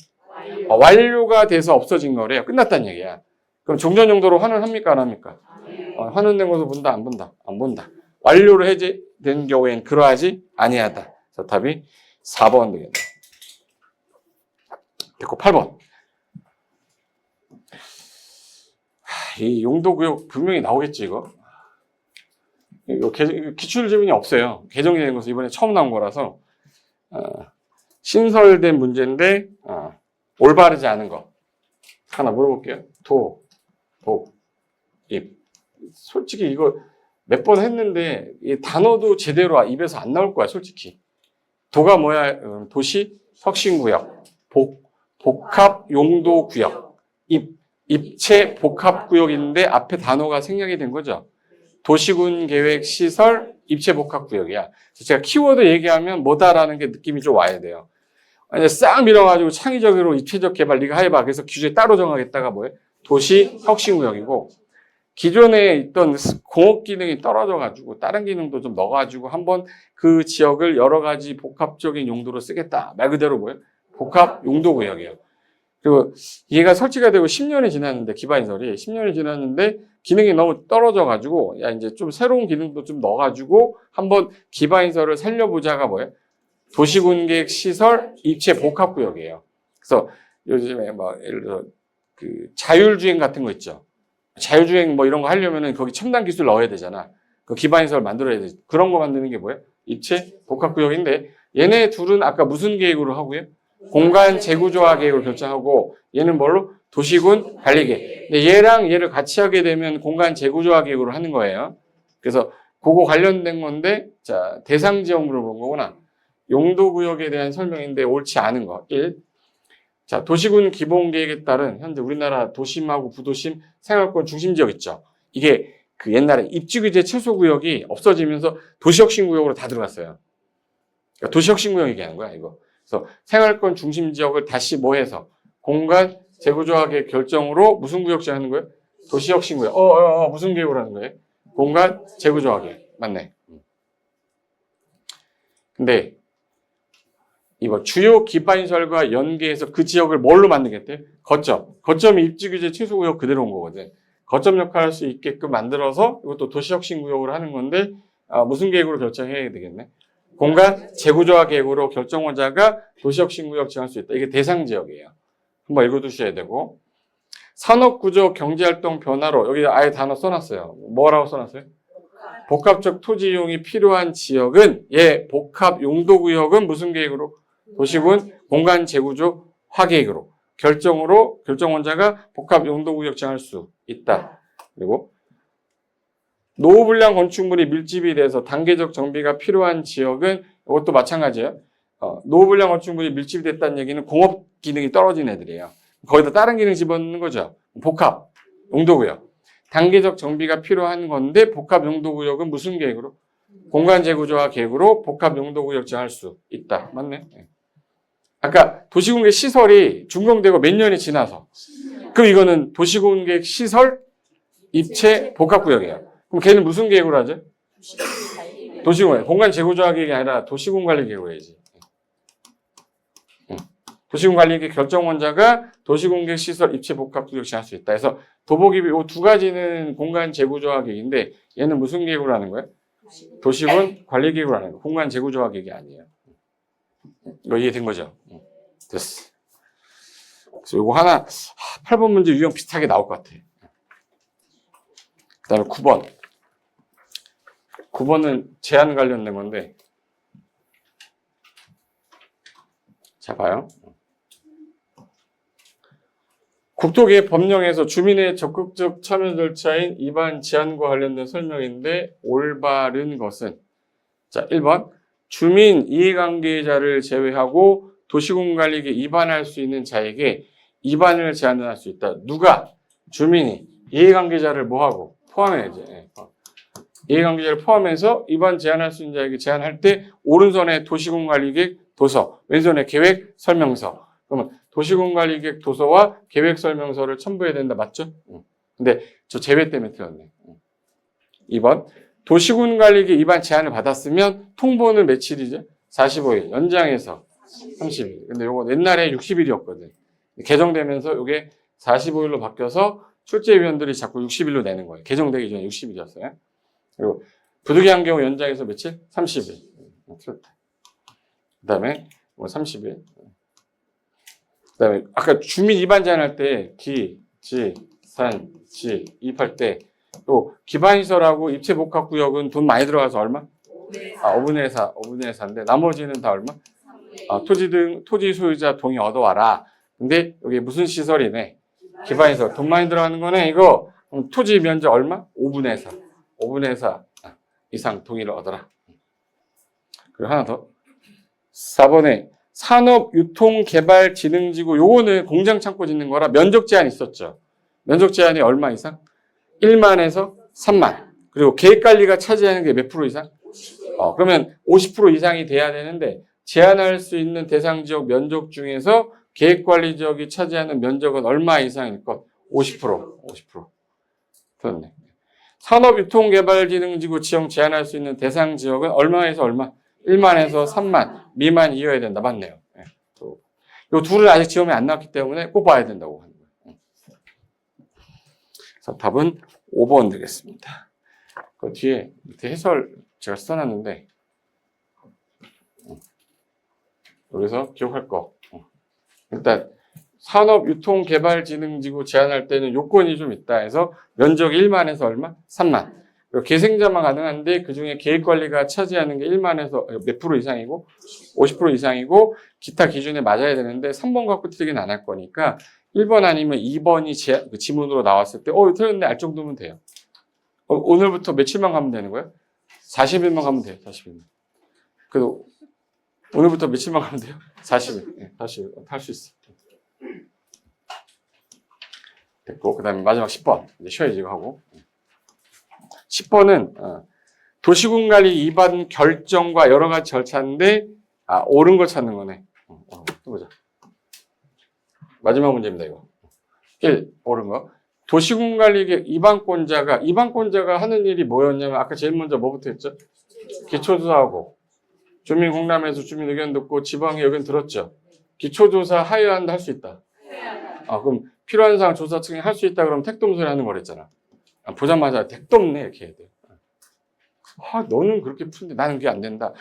완료가 돼서 없어진 거래요. 끝났다는 얘기야. 그럼 종전용도로 환원합니까? 안 합니까? 환원된 것을 본다? 안 본다? 안 본다. 완료로 해제된 경우에는 그러하지 아니하다. 자, 답이 4번 되겠네. 됐고 8번. 이 용도구역 분명히 나오겠지 이거. 기출 질문이 없어요. 개정이 된 것은 이번에 처음 나온 거라서 신설된 문제인데 올바르지 않은 거 하나 물어볼게요. 솔직히 이거 몇 번 했는데 이 단어도 제대로 입에서 안 나올 거야 솔직히. 도가 뭐야? 도시 혁신구역, 복합용도구역, 입체 복합구역인데 앞에 단어가 생략이 된 거죠. 도시군 계획 시설 입체 복합구역이야. 제가 키워드 얘기하면 뭐다라는 게 느낌이 좀 와야 돼요. 아니 싹 밀어가지고 창의적으로 입체적 개발 네가 해봐. 그래서 규제 따로 정하겠다가 뭐예요? 도시 혁신구역이고 기존에 있던 공업 기능이 떨어져가지고 다른 기능도 좀 넣어가지고 한번 그 지역을 여러 가지 복합적인 용도로 쓰겠다. 말 그대로 뭐예요? 복합 용도구역이에요. 그리고 얘가 설치가 되고 10년이 지났는데 기반시설이 10년이 지났는데 기능이 너무 떨어져가지고 이제 좀 새로운 기능도 좀 넣어가지고 한번 기반시설을 살려보자가 뭐예요? 도시군계획 시설 입체 복합구역이에요. 그래서 요즘에 예를 들어 그 자율주행 같은 거 있죠. 자율주행 이런 거 하려면은 거기 첨단 기술 넣어야 되잖아. 그 기반시설 만들어야 되지. 그런 거 만드는 게 뭐예요? 입체 복합구역인데 얘네 둘은 아까 무슨 계획으로 하고요? 공간 재구조화 계획을 결정하고 얘는 뭘로? 도시군 관리계획. 근데 얘랑 얘를 같이 하게 되면 공간 재구조화 계획으로 하는 거예요. 그래서 그거 관련된 건데 대상 지역 물어본 거구나. 용도구역에 대한 설명인데 옳지 않은 거. 1. 자, 도시군 기본계획에 따른 현재 우리나라 도심하고 부도심 생활권 중심지역 있죠. 이게 그 옛날에 입지규제 최소구역이 없어지면서 도시혁신구역으로 다 들어갔어요. 그러니까 도시혁신구역 얘기하는 거야, 이거. 그래서 생활권 중심지역을 다시 뭐 해서 공간 재구조화계 결정으로 무슨 구역제 하는 거예요? 도시혁신구역. 무슨 계획으로 하는 거예요? 공간 재구조화계. 맞네. 근데 이거 주요 기반시설과 연계해서 그 지역을 뭘로 만들겠대? 거점. 거점이 입지규제 최소구역 그대로 온 거거든. 거점 역할을 할 수 있게끔 만들어서 이것도 도시혁신구역으로 하는 건데 무슨 계획으로 결정해야 되겠네? 공간 재구조화 계획으로 결정원자가 도시혁신구역 정할 수 있다. 이게 대상 지역이에요. 한번 읽어두셔야 되고 산업구조 경제활동 변화로 여기 아예 단어 써놨어요. 뭐라고 써놨어요? 복합적 토지 이용이 필요한 지역은 복합용도구역은 무슨 계획으로? 도시군 공간 재구조 화계획으로 결정원자가 복합용도구역 정할 수 있다. 그리고 노후불량 건축물이 밀집이 돼서 단계적 정비가 필요한 지역은 이것도 마찬가지예요. 노후불량 건축물이 밀집이 됐다는 얘기는 공업 기능이 떨어진 애들이에요. 거기다 다른 기능 집어넣는 거죠. 복합 용도구역. 단계적 정비가 필요한 건데 복합 용도구역은 무슨 계획으로? 공간 재구조화 계획으로 복합 용도구역 정할 수 있다. 맞네. 아까 도시공계 시설이 준공되고 몇 년이 지나서 그럼 이거는 도시공계 시설 입체 복합구역이에요. 그럼 걔는 무슨 계획으로 하죠? 도시공계 공간 재구조화 계획이 아니라 도시공관리 계획으로 해야지. 도시공관리계획 결정원자가 도시공계 시설 입체 복합구역 정할 수 있다. 그래서 도보기비 이 두 가지는 공간 재구조화 계획인데 얘는 무슨 계획으로 하는 거예요? 도시군 관리 계획으로 하는 거예요. 공간 재구조화 계획이 아니에요. 이거 이해된 거죠? 됐어. 그래서 이거 하나 8번 문제 유형 비슷하게 나올 것 같아. 그 다음에 9번. 9번은 제한 관련된 건데 자 봐요. 국토계획 법령에서 주민의 적극적 참여 절차인 입안 제한과 관련된 설명인데 올바른 것은 자 1번 주민 이해관계자를 제외하고 도시공관리계획 입안할 수 있는 자에게 입안을 제한할 수 있다. 누가? 주민이 이해관계자를 뭐하고? 포함해야지. 이해관계자를 포함해서 입안 제한할 수 있는 자에게 제한할 때 오른손에 도시공관리계획 도서, 왼손에 계획 설명서. 그러면 도시공관리계획 도서와 계획 설명서를 첨부해야 된다. 맞죠? 근데 저 제외 때문에 틀렸네. 2번 도시군관리계획 입안 제한을 받았으면 통보는 며칠이죠? 45일. 연장해서 30일. 근데 요거 옛날에 60일이었거든. 개정되면서 이게 45일로 바뀌어서 출제위원들이 자꾸 60일로 내는 거예요. 개정되기 전에 60일이었어요. 그리고 부득이한 경우 연장해서 며칠? 30일. 틀렸다. 그 다음에 30일. 그 다음에 아까 주민 입안 제한할 때 기, 지, 산, 지, 입할 때 또 기반시설하고 입체복합구역은 돈 많이 들어가서 얼마? 5분의 4, 5분의 4인데 나머지는 다 얼마? 토지 소유자 동의 얻어와라. 근데 여기 무슨 시설이네? 기반시설. 돈 많이 들어가는 거네 이거. 그럼 토지 면적 얼마? 5분의 4. 5분의 4 이상 동의를 얻어라. 그리고 하나 더. 4번에 산업유통개발진흥지구 요거는 공장 창고 짓는 거라 면적 제한이 있었죠. 면적 제한이 얼마 이상? 1만에서 3만. 그리고 계획관리가 차지하는 게 몇 프로 이상? 그러면 50% 이상이 돼야 되는데 제한할 수 있는 대상 지역 면적 중에서 계획관리 지역이 차지하는 면적은 얼마 이상일 것? 50%. 50%. 그렇네. 산업유통개발진흥지구 지형 제한할 수 있는 대상 지역은 얼마에서 얼마? 1만에서 3만 미만이어야 된다. 맞네요. 이 둘을 아직 지원이 안 나왔기 때문에 꼭 봐야 된다고 하는 거예요. 그래서 답은 5번 되겠습니다. 그 뒤에 밑에 해설 제가 써놨는데 여기서 기억할 거. 일단 산업유통개발진흥지구 제한할 때는 요건이 좀 있다 해서 면적 1만에서 얼마? 3만. 그리고 계생자만 가능한데 그중에 계획관리가 차지하는 게 1만에서 몇 프로 이상이고 50% 이상이고 기타 기준에 맞아야 되는데 3번 갖고 틀리긴 안 할 거니까 1번 아니면 2번이 지문으로 나왔을 때 틀렸는데 알 정도면 돼요. 오늘부터 며칠만 가면 되는 거예요? 40일만 가면 돼요. 40일만. 그래도 오늘부터 며칠만 가면 돼요? 40일. 40일. 할 수 있어. 됐고, 그 다음에 마지막 10번. 이제 쉬어야지 하고. 10번은, 도시군 관리 위반 결정과 여러 가지 절차인데, 옳은 걸 찾는 거네. 또 보자. 마지막 문제입니다, 이거. 1. 옳은 거. 도시군 관리 위반권자가 하는 일이 뭐였냐면, 아까 제일 먼저 뭐부터 했죠? 기초조사하고, 주민 공람에서 주민 의견 듣고 지방의 의견 들었죠? 기초조사 하여한다 할 수 있다. 그럼 필요한 사항 조사 측에 할 수 있다 그러면 택도무소리 하는 거랬잖아. 보자마자 택도 없네 이렇게 해야 돼. 너는 그렇게 푸는데 나는 그게 안 된다.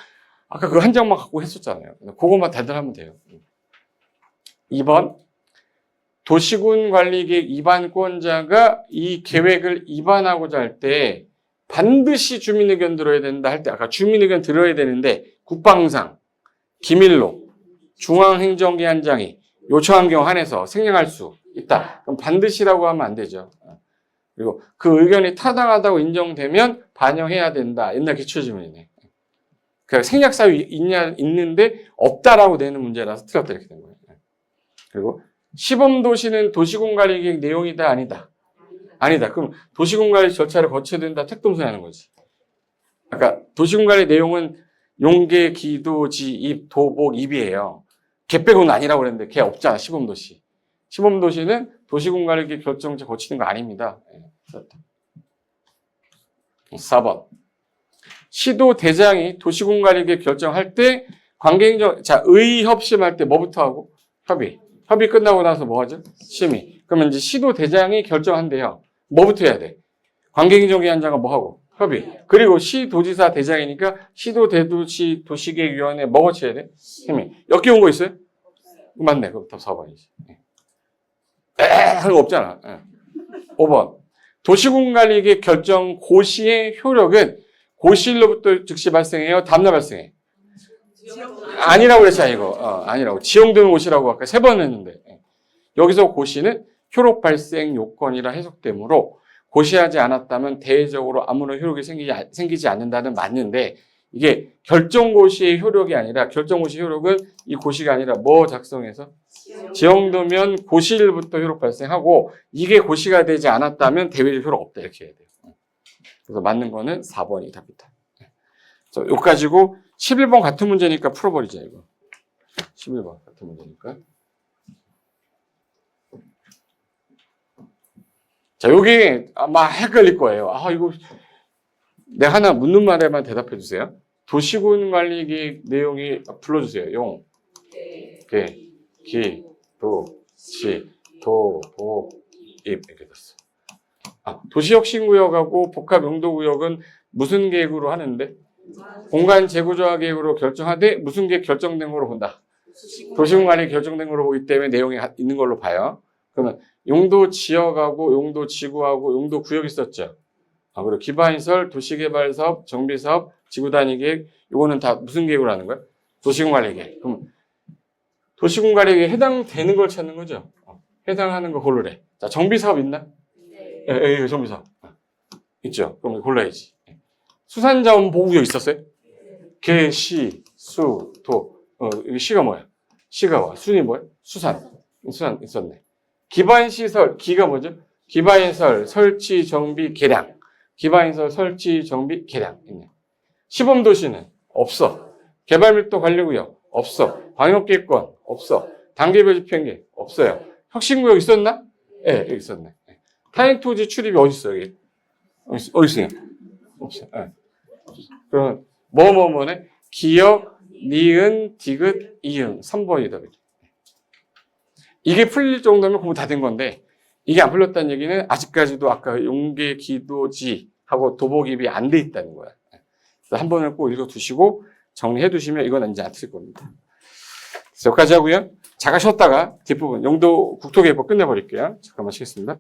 아까 그 한 장만 갖고 했었잖아요. 그거만 대답하면 돼요. 2번 도시군 관리계획 위반권자가 이 계획을 위반하고자 할 때 반드시 주민 의견 들어야 된다 할 때 아까 주민 의견 들어야 되는데 국방상, 기밀로, 중앙행정기관장이 요청한 경우 한해서 생략할 수 있다. 그럼 반드시라고 하면 안 되죠. 그리고 그 의견이 타당하다고 인정되면 반영해야 된다. 옛날 기초지문이네. 그러니까 생략 사유 있는데 없다라고 되는 문제라서 틀렸다 이렇게 된 거예요. 그리고 시범도시는 도시군관리계획 내용이다 아니다. 아니다. 그럼 도시군관리 절차를 거쳐야 된다. 택도무소리 하는 거지. 그러니까 도시군관리 내용은 용계, 기도, 지입, 도복, 입이에요. 걔 빼고는 아니라고 그랬는데 걔 없잖아. 시범도시. 시범도시는 도시군관리계획 결정체 거치는 거 아닙니다. 4번. 시도대장이 도시군관리계획 결정할 때 관계행정, 의협심할 때 뭐부터 하고? 협의. 협의 끝나고 나서 뭐 하죠? 심의. 그러면 이제 시도대장이 결정한대요. 뭐부터 해야 돼? 관계행정기관장은 뭐 하고? 협의. 그리고 시도지사 대장이니까 시도대도시 도시계획위원회 뭐 거쳐야 돼? 심의. 엮여온 거 있어요? 맞네. 그럼 답 4번이지. 하는 거 없잖아. 5번. 도시군관리계획 결정 고시의 효력은 고시일로부터 즉시 발생해요? 다음날 발생해? 아니라고 그랬잖아, 이거. 아니라고. 지용되는 고시라고 아까 3번 했는데. 여기서 고시는 효력 발생 요건이라 해석되므로 고시하지 않았다면 대외적으로 아무런 효력이 생기지 않는다는 맞는데 이게 결정고시의 효력이 아니라 결정고시 효력은 이 고시가 아니라 뭐 작성해서 지형도면 고시일부터 효력 발생하고 이게 고시가 되지 않았다면 대외적 효력 없다 이렇게 해야 돼요. 그래서 맞는 거는 4번이 답이다. 그래서 이거 가지고 11번 같은 문제니까 풀어버리자 이거. 11번 같은 문제니까. 자, 여기 아마 헷갈릴 거예요. 이거 내가 하나 묻는 말에만 대답해 주세요. 도시군 관리계획 내용이 불러주세요. 용, 계, 기, 도, 시, 도, 보, 입 이렇게 됐어. 도시혁신구역하고 복합용도구역은 무슨 계획으로 하는데? 공간 재구조화 계획으로 결정하되 무슨 계획 결정된 걸로 본다. 도시군 관리 결정된 걸로 보기 때문에 내용이 있는 걸로 봐요. 그러면 용도 지역하고 용도 지구하고 용도 구역이 있었죠. 그리고 기반시설, 도시개발사업, 정비사업, 지구단위계획 이거는 다 무슨 계획으로 하는 거야? 도시군관리계획. 그럼 도시군관리계획에 해당되는 걸 찾는 거죠. 해당하는 거 고르래. 자, 정비사업 있나? 네. 정비사업 있죠. 그럼 골라야지. 수산자원보호구역 있었어요? 개, 시, 수, 도. 여기 시가 뭐야? 시가 와. 순이 뭐야? 수산 있었네. 기반시설, 기가 뭐죠? 기반시설, 설치, 정비, 개량. 기반시설, 설치, 정비, 개량. 있네. 시범도시는? 없어. 개발밀도 관리구역? 없어. 광역계획권? 없어. 단계별 집행계? 없어요. 혁신구역 있었나? 네, 여기 있었네. 타인토지 출입이 어디 있어, 여기? 어디 있어요? 없어. 네. 그럼, 뭐네? 기역, 니은, 디귿, 이응. 3번이다. 이게 풀릴 정도면 공부 다 된 건데 이게 안 풀렸다는 얘기는 아직까지도 아까 용계, 기도지 하고 도복입이 안 돼 있다는 거야. 그래서 한 번을 꼭 읽어두시고 정리해 두시면 이건 이제 안 틀릴 겁니다. 그래서 여기까지 하고요. 잠깐 쉬었다가 뒷부분 용도 국토계획법 끝내버릴게요. 잠깐만 쉬겠습니다.